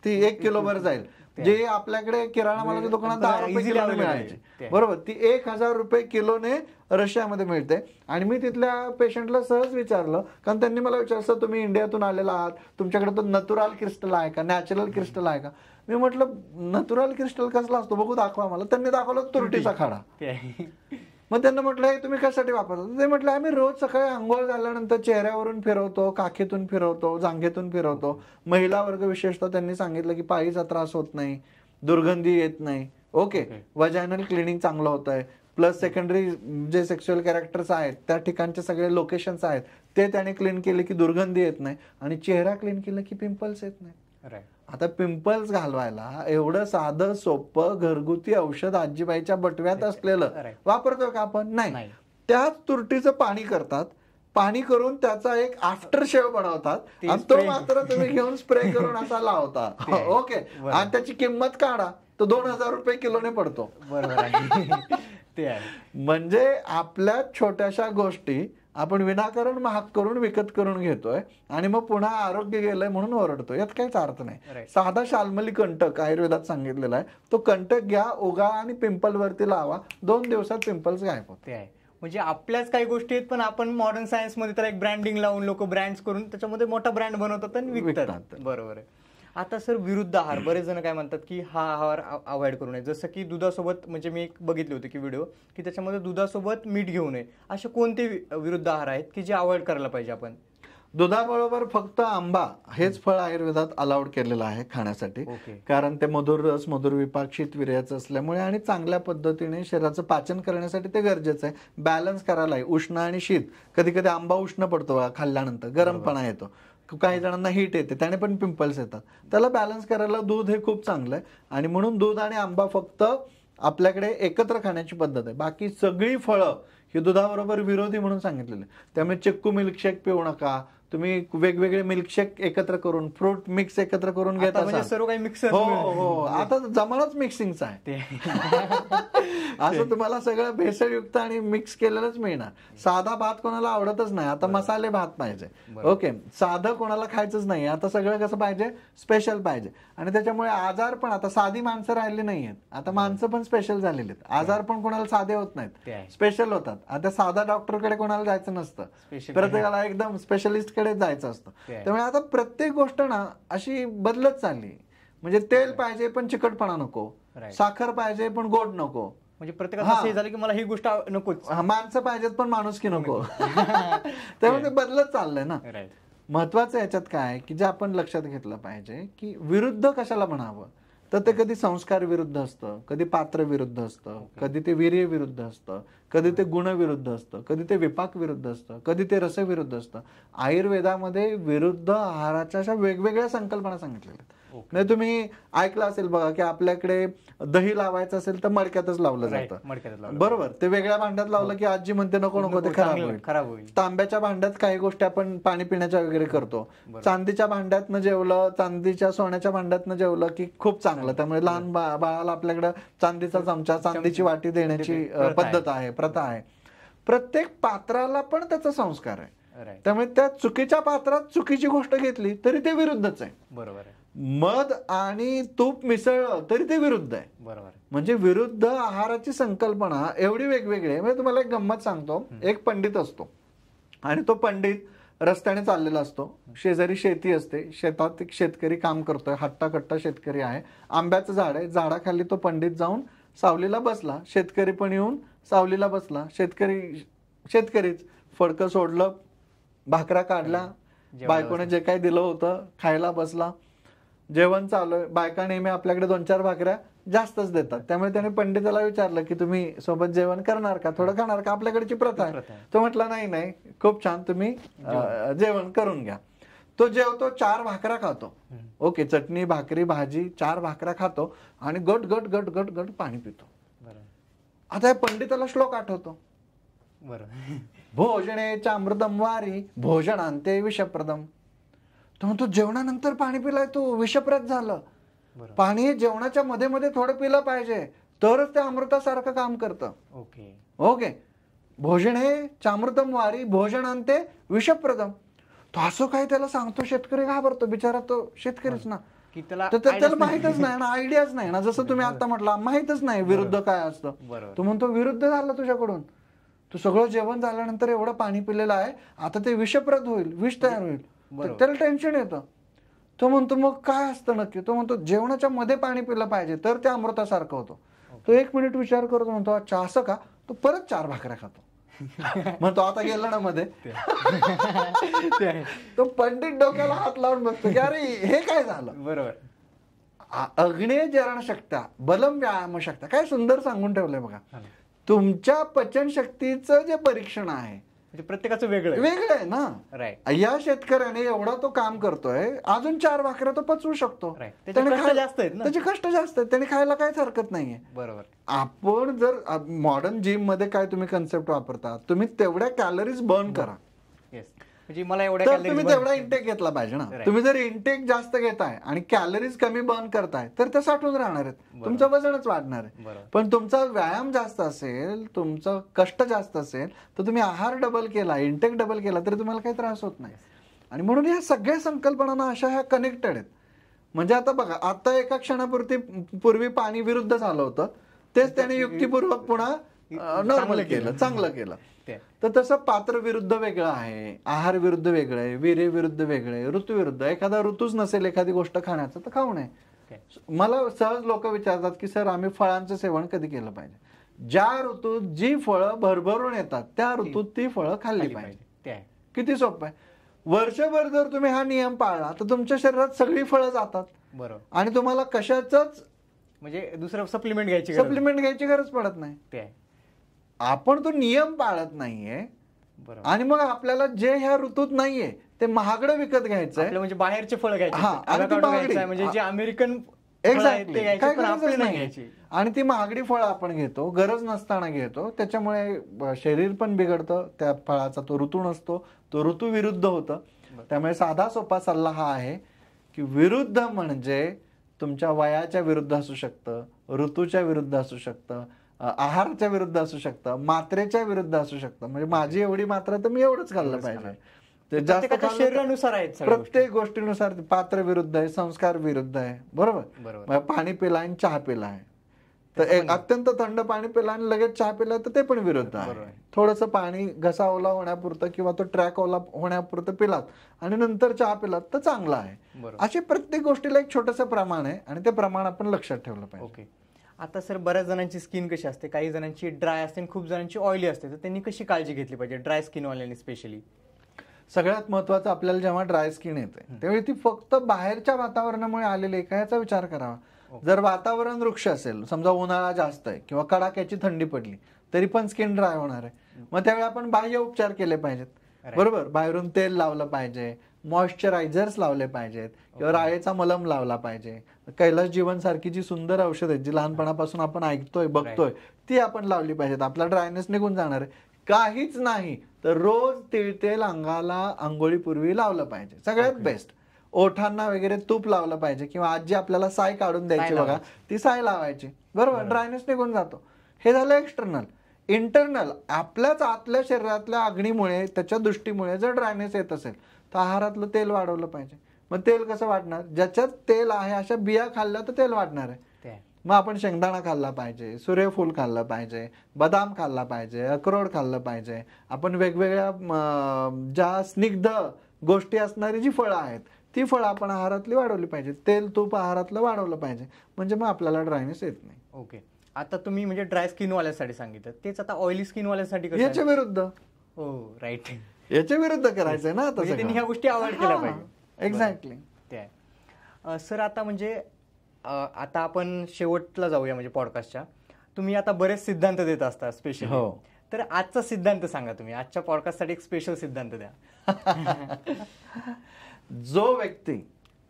ती 1 किलोभर जाईल. जे आपल्याकडे किराणा मालाच्या दुकानात 10 रुपये किलोने मिळायचे, बरोबर, ती 1000 रुपये किलोने रशियामध्ये मिळते. आणि मी तिथल्या पेशंटला सहज विचारलं, कारण त्यांनी मला विचारलं, तुम्ही इंडियातून आलेला आहात, तुमच्याकडे तो नॅचरल क्रिस्टल आहे का, नॅचरल क्रिस्टल आहे का? मी म्हटलं नॅचरल क्रिस्टल कसला असतो बघू, दाखवा मला. त्यांनी दाखवलं तुरटीचा खडा. मग त्यांना म्हटलं हे तुम्ही कशासाठी वापरता? ते म्हटलं आम्ही रोज सकाळी आंघोळ झाल्यानंतर चेहऱ्यावरून फिरवतो, काखेतून फिरवतो, जांघेतून फिरवतो. महिला वर्ग विशेषतः त्यांनी सांगितलं की पाळीचा त्रास होत नाही, दुर्गंधी येत नाही. ओके, वजायनल क्लिनिंग चांगलं होत आहे. प्लस सेकंडरी जे सेक्शुअल कॅरेक्टर्स आहेत त्या ठिकाणचे सगळे लोकेशन्स आहेत ते त्याने क्लीन केले की दुर्गंधी येत नाही. आणि चेहरा क्लीन केलं की पिंपल्स येत नाही. आता पिंपल्स घालवायला एवढं साधं सोपं घरगुती औषध आजीबाईच्या बटव्यात असलेलं वापरतोय का आपण? नाही. त्याच तुरटीचं पाणी करतात, पाणी करून त्याचा एक आफ्टर शेव बनवतात आणि तो मात्र तुम्ही घेऊन स्प्रे करून असा लावता. ओके, आणि त्याची किंमत काढा, तो 2000 रुपये किलोने पडतो. म्हणजे आपल्या छोट्याशा गोष्टी आपण विनाकारण महाग करून विकत करून घेतोय आणि मग पुन्हा आरोग्य गेलंय म्हणून ओरडतोय. यात काहीच अर्थ नाही. साधा शाल्मली कंटक आयुर्वेदात सांगितलेला आहे, तो कंटक घ्या, उगा आणि पिंपल वरती लावा, 2 दिवसात पिंपल्स गायब होते. म्हणजे आपल्याच काही गोष्टी आहेत, पण आपण मॉडर्न सायन्स मध्ये तर एक ब्रँडिंग लावून लोक ब्रँड्स करून त्याच्यामध्ये मोठा ब्रँड बनवतात आणि विकतात. बरोबर आहे. आता सर विरुद्ध आहार, बरेच जण काय म्हणतात की हा आहार अवॉइड करू नये, जसं की दुधासोबत, म्हणजे मी एक बघितले होते की व्हिडिओ की त्याच्यामध्ये दुधासोबत मीठ घेऊ नये. असे कोणते विरुद्ध आहार आहेत की जे अवॉइड करायला पाहिजे आपण? दुधाबरोबर फक्त आंबा हेच फळ आयुर्वेदात अलाउड केलेलं आहे खाण्यासाठी. कारण ते मधुर रस, मधुर विपाक, शीतवीर्याचं असल्यामुळे आणि चांगल्या पद्धतीने शरीराचं पाचन करण्यासाठी ते गरजेचं आहे. बॅलन्स करायला आहे उष्ण आणि शीत. कधी कधी आंबा उष्ण पडतो खाल्ल्यानंतर, गरमपणा येतो, काही जणांना हीट येते, त्याने पण पिंपल्स येतात. त्याला बॅलन्स करायला दूध हे खूप चांगलं आहे. आणि म्हणून दूध आणि आंबा फक्त आपल्याकडे एकत्र खाण्याची पद्धत आहे. बाकी सगळी फळं ही दुधाबरोबर विरोधी म्हणून सांगितलेलं आहे. त्यामुळे चिक्कू मिल्कशेक पिऊ नका. तुम्ही वेगवेगळे मिल्कशेक एकत्र करून, फ्रूट मिक्स एकत्र करून घेत असाल, सर्व काही मिक्स. हो, आता जमानाच मिक्सिंगचा आहे. असं तुम्हाला सगळं भेसळयुक्त आणि मिक्स केलेलंच मिळणार. साधा भात कोणाला आवडतच नाही, आता मसाले भात पाहिजे. ओके, साधं कोणाला खायचंच नाही, आता सगळं कसं पाहिजे, स्पेशल पाहिजे. आणि त्याच्यामुळे आजार पण, आता साधी माणसं राहिली नाहीयेत, आता माणसं पण स्पेशल झालेली आहेत. आजार पण कोणाला साधे होत नाहीत, स्पेशल होतात. आता साधा डॉक्टरकडे कोणाला जायचं नसतं, प्रत्येकाला एकदम स्पेशलिस्ट कडे जायचं असतं. त्यामुळे आता प्रत्येक गोष्ट ना अशी बदलत चालली. म्हणजे तेल पाहिजे पण चिकटपणा नको, साखर पाहिजे पण गोड नको, म्हणजे प्रत्येकाचं असं झालं की मला ही गोष्ट नकोच, माणसं पाहिजेत पण माणुसकी नको. त्यामुळे ते बदलत चाललंय ना. महत्वाचं याच्यात काय की जे आपण लक्षात घेतलं पाहिजे की विरुद्ध कशाला म्हणावं, तर ते कधी संस्कार विरुद्ध असतं, कधी पात्र विरुद्ध असतं, कधी ते वीर्य विरुद्ध असतं, कधी ते गुण विरुद्ध असतं, कधी ते विपाक विरुद्ध असतं, कधी ते रस विरुद्ध असतं. आयुर्वेदामध्ये विरुद्ध आहाराच्या अशा वेगवेगळ्या संकल्पना सांगितलेल्या आहेत. नाही तुम्ही ऐकलं असेल बघा की आपल्याकडे दही लावायचं असेल तर मडक्यातच लावलं जातं, बरोबर. ते वेगळ्या भांड्यात लावलं की आजी म्हणते नको नको ते खराब होईल. तांब्याच्या भांड्यात काही गोष्टी आपण पाणी पिण्याच्या वगैरे करतो. चांदीच्या भांड्यातनं जेवलं, चांदीच्या सोन्याच्या भांड्यातनं जेवलं की खूप चांगलं. त्यामुळे लहान बाळाला आपल्याकडे चांदीचा चमचा, चांदीची वाटी देण्याची पद्धत आहे, प्रथा आहे. प्रत्येक पात्राला पण त्याचा संस्कार आहे. त्यामुळे त्या चुकीच्या पात्रात चुकीची गोष्ट घेतली तरी ते विरुद्धच आहे. बरोबर आहे. मध आणि तूप मिसळलं तरी ते विरुद्ध आहे. बरोबर. म्हणजे विरुद्ध आहाराची संकल्पना एवढी वेगवेगळी आहे. म्हणजे तुम्हाला एक गंमत सांगतो. एक पंडित असतो आणि तो पंडित रस्त्याने चाललेला असतो. शेजारी शेती असते, शेतात एक शेतकरी काम करतोय, हट्टाकट्टा शेतकरी आहे. आंब्याचं झाड आहे, झाडाखाली तो पंडित जाऊन सावलीला बसला. शेतकरी पण येऊन सावलीला बसला. शेतकरीच फडकं सोडलं, भाकऱ्या काढल्या, बायकोने जे काही दिलं होतं खायला बसला. जेवण चालू आहे. बायका नेहमी आपल्याकडे 2-4 भाकऱ्या जास्तच देतात. त्यामुळे त्याने पंडिताला विचारलं की तुम्ही सोबत जेवण करणार का, थोडं खाणार का, आपल्याकडची प्रथा आहे. तो म्हटला नाही, खूप छान, तुम्ही जेवण करून घ्या. तो जेवतो, 4 भाकऱ्या खातो. ओके, चटणी भाकरी भाजी 4 भाकऱ्या खातो आणि गट गट गट गट गट पाणी पितो. आता या पंडिताला श्लोक आठवतो. भोजने चामृतम वारी भोजनांते विषप्रदम. तो म्हणतो जेवणानंतर पाणी पिलाय तो विषप्रद झालं. पाणी हे जेवणाच्या मध्ये मध्ये थोडं पिलं पाहिजे तरच ते अमृतासारखं काम करतं. ओके. भोजन हे चामृतम वारी भोजनांते विषप्रदम. तो असं काय त्याला सांगतो. शेतकरी घाबरतो, बिचारा तो शेतकरीच ना, त्याला माहितच नाही ना, आयडियाच नाही ना. जसं तुम्ही आता म्हटलं, माहितच नाही विरुद्ध काय असतं. तो म्हणतो विरुद्ध झालं तुझ्याकडून. तू सगळं जेवण झाल्यानंतर एवढं पाणी पिलेलं आहे, आता ते विषप्रद होईल, विष तयार होईल. त्याला टेन्शन येतं. तो म्हणतो मग काय असतं नक्की. तो म्हणतो जेवणाच्या मध्ये पाणी पिलं पाहिजे तर ते अमृतासारखं होतं. तो 1 मिनिट विचार करतो, म्हणतो अच्छा असं का. तो परत 4 भाकऱ्या खातो. म्हणतो आता गेला ना मध्ये. तो पंडित डोक्याला हात लावून बसतो की अरे हे काय झालं. बरोबर. अग्नेय जरण शक्त्या बलम व्यायाम शक्त्या, काय सुंदर सांगून ठेवलंय बघा. तुमच्या पचन शक्तीचं जे परीक्षण आहे प्रत्येकाचं वेगळं आहे ना. या शेतकऱ्याने एवढा तो काम करतोय, अजून 4 भाकऱ्या तो पचवू शकतो. त्याचे कष्ट जास्त आहेत, त्याने खायला काहीच हरकत नाहीये. बरोबर. आपण जर मॉडर्न जिम मध्ये काय तुम्ही कन्सेप्ट वापरता, तुम्ही तेवढ्या कॅलरीज बर्न करा. मला तुम्ही तेवढा इंटेक घेतला पाहिजे ना. तुम्ही जर इंटेक जास्त घेताय आणि कॅलरीज कमी बर्न करताय तर ते साठून राहणार आहेत, तुमचं वजनच वाढणार आहे. पण तुमचा व्यायाम जास्त असेल, तुमचं कष्ट जास्त असेल तर तुम्ही आहार डबल केला, इंटेक डबल केला तरी तुम्हाला काही त्रास होत नाही. आणि म्हणून या सगळ्या संकल्पना अशा ह्या कनेक्टेड आहेत. म्हणजे आता बघा, आता एका क्षणापूर्वी पाणी विरुद्ध झालं होतं, तेच त्याने युक्तिपूर्वक पुन्हा नॉर्मल केलं, चांगलं केलं. तर तसं पात्र विरुद्ध वेगळं आहे, आहार विरुद्ध वेगळं आहे, वीर्य विरुद्ध वेगळं आहे, ऋतू विरुद्ध. एखादा ऋतूच नसेल एखादी गोष्ट खाण्याचं तर खाऊ नये. मला सहज लोक विचारतात की सर आम्ही फळांचं सेवन कधी केलं पाहिजे. ज्या ऋतूत जी फळं भरभरून येतात त्या ऋतूत ती फळं खाल्ली पाहिजे. किती सोपं आहे. वर्षभर जर तुम्ही हा नियम पाळला तर तुमच्या शरीरात सगळी फळं जातात. बरोबर. आणि तुम्हाला कशाच म्हणजे दुसरं सप्लिमेंट घ्यायची गरज पडत नाही. आपण तो नियम पाळत नाहीये आणि मग आपल्याला जे ह्या ऋतूत नाहीये ते महागडं विकत घ्यायचंय. म्हणजे बाहेरचे फळ घ्यायचे, म्हणजे जे अमेरिकन आणि ती महागडी फळं आपण घेतो, गरज नसताना घेतो. त्याच्यामुळे शरीर पण बिघडतं. त्या फळाचा तो ऋतू नसतो, तो ऋतू विरुद्ध होतं. त्यामुळे साधा सोपा सल्ला हा आहे की विरुद्ध म्हणजे तुमच्या वयाच्या विरुद्ध असू शकतं, ऋतूच्या विरुद्ध असू शकतं, आहाराच्या विरुद्ध असू शकतं, मात्रेच्या विरुद्ध असू शकतं. म्हणजे माझी एवढी मात्रा तर मी एवढंच खाल्लं पाहिजे. ते जास्त शरीरानुसार आहेत, प्रत्येक गोष्टीनुसार. पात्र विरुद्ध आहे, संस्कार विरुद्ध आहे. बरोबर. पाणी पिला आणि चहा पिला आहे तर अत्यंत थंड पाणी पिला आणि लगेच चहा पिला तर ते पण विरुद्ध आहे. थोडंसं पाणी घसा ओला होण्यापुरतं किंवा तो ट्रॅक ओला होण्यापुरतं पिलात आणि नंतर चहा पिलात तर चांगला आहे. अशी प्रत्येक गोष्टीला एक छोटंसं प्रमाण आहे आणि ते प्रमाण आपण लक्षात ठेवलं पाहिजे. आता सर बऱ्याच जणांची स्किन कशी असते, काही जणांची ड्राय असते, खूप जणांची ऑइली असते, तर त्यांनी कशी काळजी घेतली पाहिजे ड्राय स्किन वाल्यांनी स्पेशली. सगळ्यात महत्वाचं, आपल्याला जेव्हा ड्राय स्किन येते त्यावेळी ती फक्त बाहेरच्या वातावरणामुळे आलेली आहे का याचा विचार करावा. जर वातावरण वृक्ष असेल, समजा उन्हाळा जास्त आहे किंवा कडाक्याची थंडी पडली तरी पण स्किन ड्राय होणार आहे. मग त्यावेळी आपण बाह्य उपचार केले पाहिजेत, बरोबर. बाहेरून तेल लावलं पाहिजे, मॉइश्चरायझर्स लावले पाहिजेत किंवा राळेचा मलम लावला पाहिजे. कैलास जीवन सारखी जी सुंदर औषध आहेत जी लहानपणापासून आपण ऐकतोय बघतोय ती आपण लावली पाहिजेत. आपला ड्रायनेस निघून जाणार आहे. काहीच नाही तर रोज तिळतेल अंगाला आंघोळीपूर्वी लावलं पाहिजे, सगळ्यात बेस्ट. ओठांना वगैरे तूप लावलं पाहिजे किंवा आजी आपल्याला साय काढून द्यायची बघा, ती साय लावायची, बरोबर. ड्रायनेस निघून जातो. हे झालं एक्सटर्नल. इंटरनल, आपल्याच आतल्या शरीरातल्या अग्नीमुळे त्याच्या दृष्टीमुळे जर ड्रायनेस येत असेल तर आहारातलं तेल वाढवलं पाहिजे. मग तेल कसं वाढणार? ज्याच्यात तेल आहे अशा बिया खाल्ल्या तर तेल वाढणार आहे. मग आपण शेंगदाणा खाल्ला पाहिजे, सूर्यफूल खाल्लं पाहिजे, बदाम खाल्ला पाहिजे, अक्रोड खाल्लं पाहिजे. आपण वेगवेगळ्या ज्या स्निग्ध गोष्टी असणारी जी फळं आहेत ती फळं आपण आहारातली वाढवली पाहिजे. तेल तूप आहारातलं वाढवलं पाहिजे, म्हणजे मग आपल्याला ड्रायनेस येत नाही. ओके. आता तुम्ही म्हणजे ड्राय स्किन वाल्यासाठी सांगितलं, तेच आता ऑइली स्किन वाल्यासाठी याच्या विरुद्ध. हो राईट, याच्या विरुद्ध करायचंय ना आता. त्यांनी ह्या गोष्टी अवॉइड केल्या पाहिजे. एक्झॅक्टली. ते आहे. सर आता म्हणजे आता आपण शेवटला जाऊया म्हणजे पॉडकास्टच्या. तुम्ही आता बरेच सिद्धांत देत असता स्पेशल. हो. तर आजचा सिद्धांत सांगा तुम्ही. आजच्या पॉडकास्टसाठी एक स्पेशल सिद्धांत द्या. जो व्यक्ती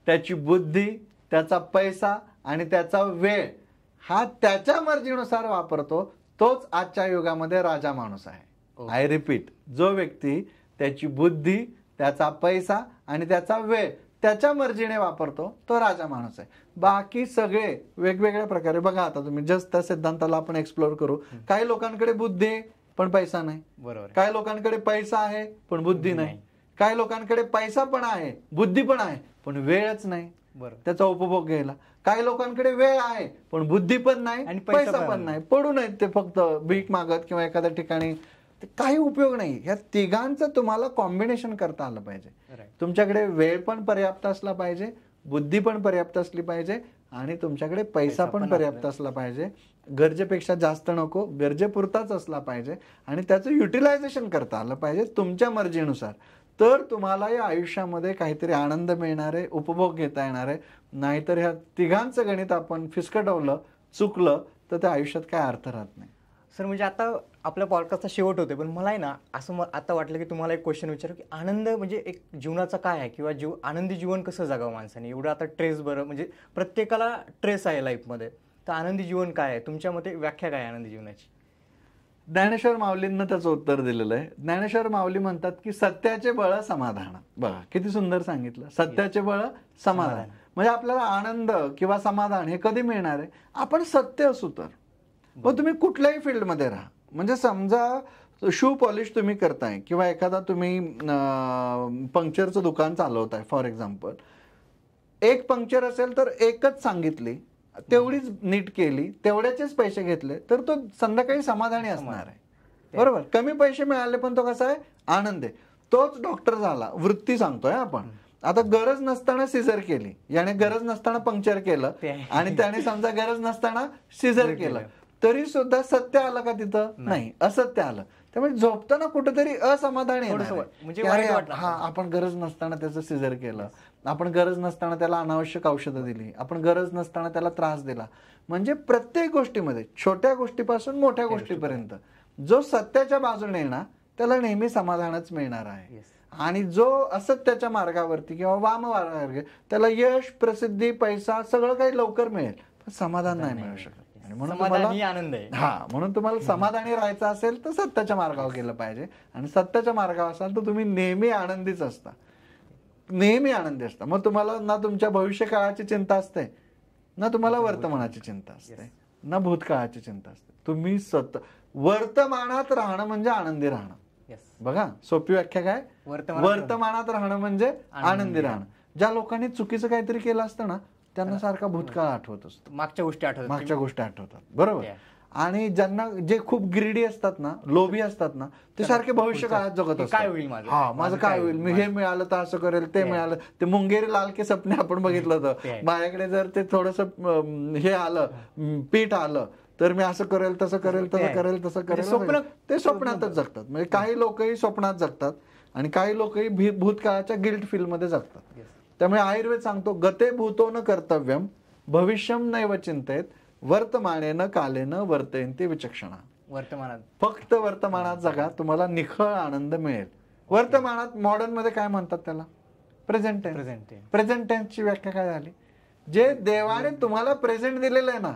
त्याची बुद्धी, त्याचा पैसा आणि त्याचा वेळ हा त्याच्या मर्जीनुसार वापरतो तोच आजच्या युगामध्ये राजा माणूस आहे. आय रिपीट, जो व्यक्ती त्याची बुद्धी, त्याचा पैसा आणि त्याचा वेळ त्याच्या मर्जीने वापरतो तो राजा माणूस आहे. बाकी सगळे वेगवेगळ्या प्रकारे बघा. आता तुम्ही जस्ट त्या सिद्धांताला आपण एक्सप्लोर करू. काही लोकांकडे बुद्धी आहे पण पैसा नाही, बरोबर. काही लोकांकडे पैसा आहे पण बुद्धी नाही, काही लोकांकडे पैसा पण आहे, बुद्धी पण आहे, पण वेळच नाही त्याचा उपभोग घ्यायला. काही लोकांकडे वेळ आहे पण बुद्धी पण नाही आणि पैसा पण नाही, पडू नयेत ते फक्त भीक मागत किंवा एखाद्या ठिकाणी. काही उपयोग नाही. या तिघांचं तुम्हाला कॉम्बिनेशन करता आलं पाहिजे. तुमच्याकडे वेळ पण पर्याप्त असला पाहिजे, बुद्धी पण पर्याप्त असली पाहिजे आणि तुमच्याकडे पैसा पण पर्याप्त असला पाहिजे. गरजेपेक्षा जास्त नको, गरजेपुरताच असला पाहिजे आणि त्याचं युटिलायझेशन करता आलं पाहिजे तुमच्या मर्जीनुसार. तर तुम्हाला या आयुष्यामध्ये काहीतरी आनंद मिळणार आहे, उपभोग घेता येणार आहे. नाहीतर ह्या तिघांचं गणित आपण फिसकटवलं, चुकलं तर त्या आयुष्यात काय अर्थ राहत नाही. सर म्हणजे आता आपल्या पॉडकास्टचा शेवट होते, पण मला आहे ना असं आता वाटलं की तुम्हाला एक क्वेश्चन विचारू की आनंद म्हणजे एक जीवनाचा काय आहे किंवा आनंदी जीवन कसं जगावं माणसाने. एवढं आता ट्रेस, बरं म्हणजे प्रत्येकाला ट्रेस आहे लाईफमध्ये, तर आनंदी जीवन काय आहे तुमच्या मते? व्याख्या काय आनंदी जीवनाची? ज्ञानेश्वर माऊलींना त्याचं उत्तर दिलेलं आहे. ज्ञानेश्वर माऊली म्हणतात की सत्याचे बळ समाधान. बघा किती सुंदर सांगितलं. सत्याचे बळ समाधान म्हणजे आपल्याला आनंद किंवा समाधान हे कधी मिळणार आहे? आपण सत्य असू तर. मग तुम्ही कुठल्याही फील्डमध्ये राहा. म्हणजे समजा शू पॉलिश तुम्ही करताय किंवा एखादा तुम्ही पंक्चरचं दुकान चालवताय फॉर एक्झाम्पल. एक पंक्चर असेल तर एकच सांगितली, तेवढीच नीट केली, तेवढ्याचेच पैसे घेतले तर तो संध्याकाळी समाधानी असणार आहे, बरोबर. कमी पैसे मिळाले पण तो कसा आहे? आनंद आहे. तोच डॉक्टर झाला, वृत्ती सांगतोय आपण. आता गरज नसताना सिझर केली, याने गरज नसताना पंक्चर केलं आणि त्याने समजा गरज नसताना सिझर केलं, तरी सुद्धा सत्य आलं का तिथं? नाही, असत्य आलं. त्यामुळे झोपताना कुठेतरी असमाधान म्हणजे आपण गरज नसताना त्याचं सिझर केलं, आपण गरज नसताना त्याला अनावश्यक औषधं दिली, आपण गरज नसताना त्याला त्रास दिला. म्हणजे प्रत्येक गोष्टीमध्ये छोट्या गोष्टीपासून मोठ्या गोष्टीपर्यंत जो सत्याच्या बाजूने येणार त्याला नेहमी समाधानच मिळणार आहे. आणि जो असत्याच्या मार्गावरती किंवा वाम मार्गावर त्याला यश, प्रसिद्धी, पैसा सगळं काही लवकर मिळेल पण समाधान नाही मिळू शकत. म्हणून तुम्हाला समाधानी राहायचं असेल तर सत्याच्या मार्गावर गेलं पाहिजे. आणि सत्याच्या मार्गावर असाल तर तुम्ही नेहमी आनंदीच असता, नेहमी आनंदी असता. मग तुम्हाला ना तुमच्या भविष्य काळाची चिंता असते, ना तुम्हाला वर्तमानाची चिंता असते, ना भूतकाळाची चिंता असते. तुम्ही वर्तमानात राहणं म्हणजे आनंदी राहणं. बघा सोपी व्याख्या काय? वर्तमानात राहणं म्हणजे आनंदी राहणं. ज्या लोकांनी चुकीचं काहीतरी केलं असतं ना त्यांना सारखा भूतकाळ आठवत असतो, मागच्या गोष्टी आठवतात, बरोबर. आणि ज्यांना जे खूप ग्रीडी असतात ना, लोभी असतात ना, ते सारखे भविष्य काळात जगत असतात. काय होईल माझं काय होईल, मी हे मिळालं तर असं करेल, ते मिळालं. ते मुंगेरी लाल के सपने आपण बघितलं होतं. माझ्याकडे जर ते थोडस हे आलं, पीठ आलं तर मी असं करेल, तसं करेल, तसं करेल, तसं करेल. ते स्वप्नातच जगतात. म्हणजे काही लोकही स्वप्नात जगतात आणि काही लोकही भूतकाळाच्या गिल्ट फील्ड मध्ये जगतात. त्यामुळे आयुर्वेद सांगतो गते भूतो न कर्तव्यम भविष्यम नैव चिंतेत वर्तमानेन कालेन वर्तयन्ति विचक्षणा. वर्तमानात फक्त वर्तमानात जगा, तुम्हाला निखळ आनंद मिळेल. वर्तमानात मॉडर्न मध्ये काय म्हणतात त्याला? Present tense. प्रेझेंट टेन्सची व्याख्या काय झाली? जे देवाने तुम्हाला प्रेझेंट दिलेलं आहे ना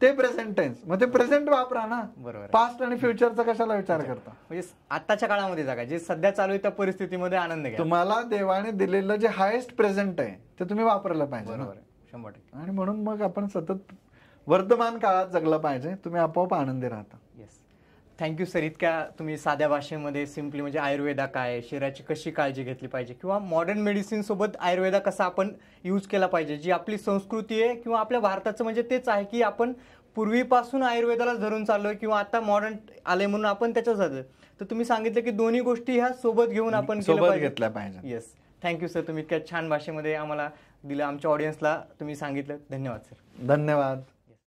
ते प्रेझेंट टेन्स. मग ते प्रेझेंट वापरा ना. बरोबर. पास्ट आणि फ्युचरचा कशाला विचार करता? म्हणजे आताच्या काळामध्ये जगा, जे सध्या चालू आहे त्या परिस्थितीमध्ये आनंद घ्या. तुम्हाला देवाने दिलेलं जे हायेस्ट प्रेझेंट आहे ते तुम्ही वापरलं पाहिजे. बरोबर, 100%. आणि म्हणून मग आपण सतत वर्तमान काळात जगलं पाहिजे. तुम्ही आपोआप आनंदी राहता. Yes, thank you sir. इतक्या तुम्ही साध्या भाषेमध्ये सिम्पली म्हणजे आयुर्वेदा काय, शरीराची कशी काळजी घेतली पाहिजे किंवा मॉडर्न मेडिसिन सोबत आयुर्वेदा कसा आपण यूज केला पाहिजे, जी आपली संस्कृती आहे किंवा आपल्या भारताचं म्हणजे तेच आहे की आपण पूर्वीपासून आयुर्वेदाला धरून चाललोय किंवा आता मॉडर्न आले म्हणून आपण त्याच्यात जातोय. तर तुम्ही सांगितलं की दोन्ही गोष्टी ह्या सोबत घेऊन आपण घेतल्या पाहिजे. Yes, thank you sir. तुम्ही इतक्या छान भाषेमध्ये आम्हाला दिलं, आमच्या ऑडियन्सला तुम्ही सांगितलं. धन्यवाद सर. धन्यवाद.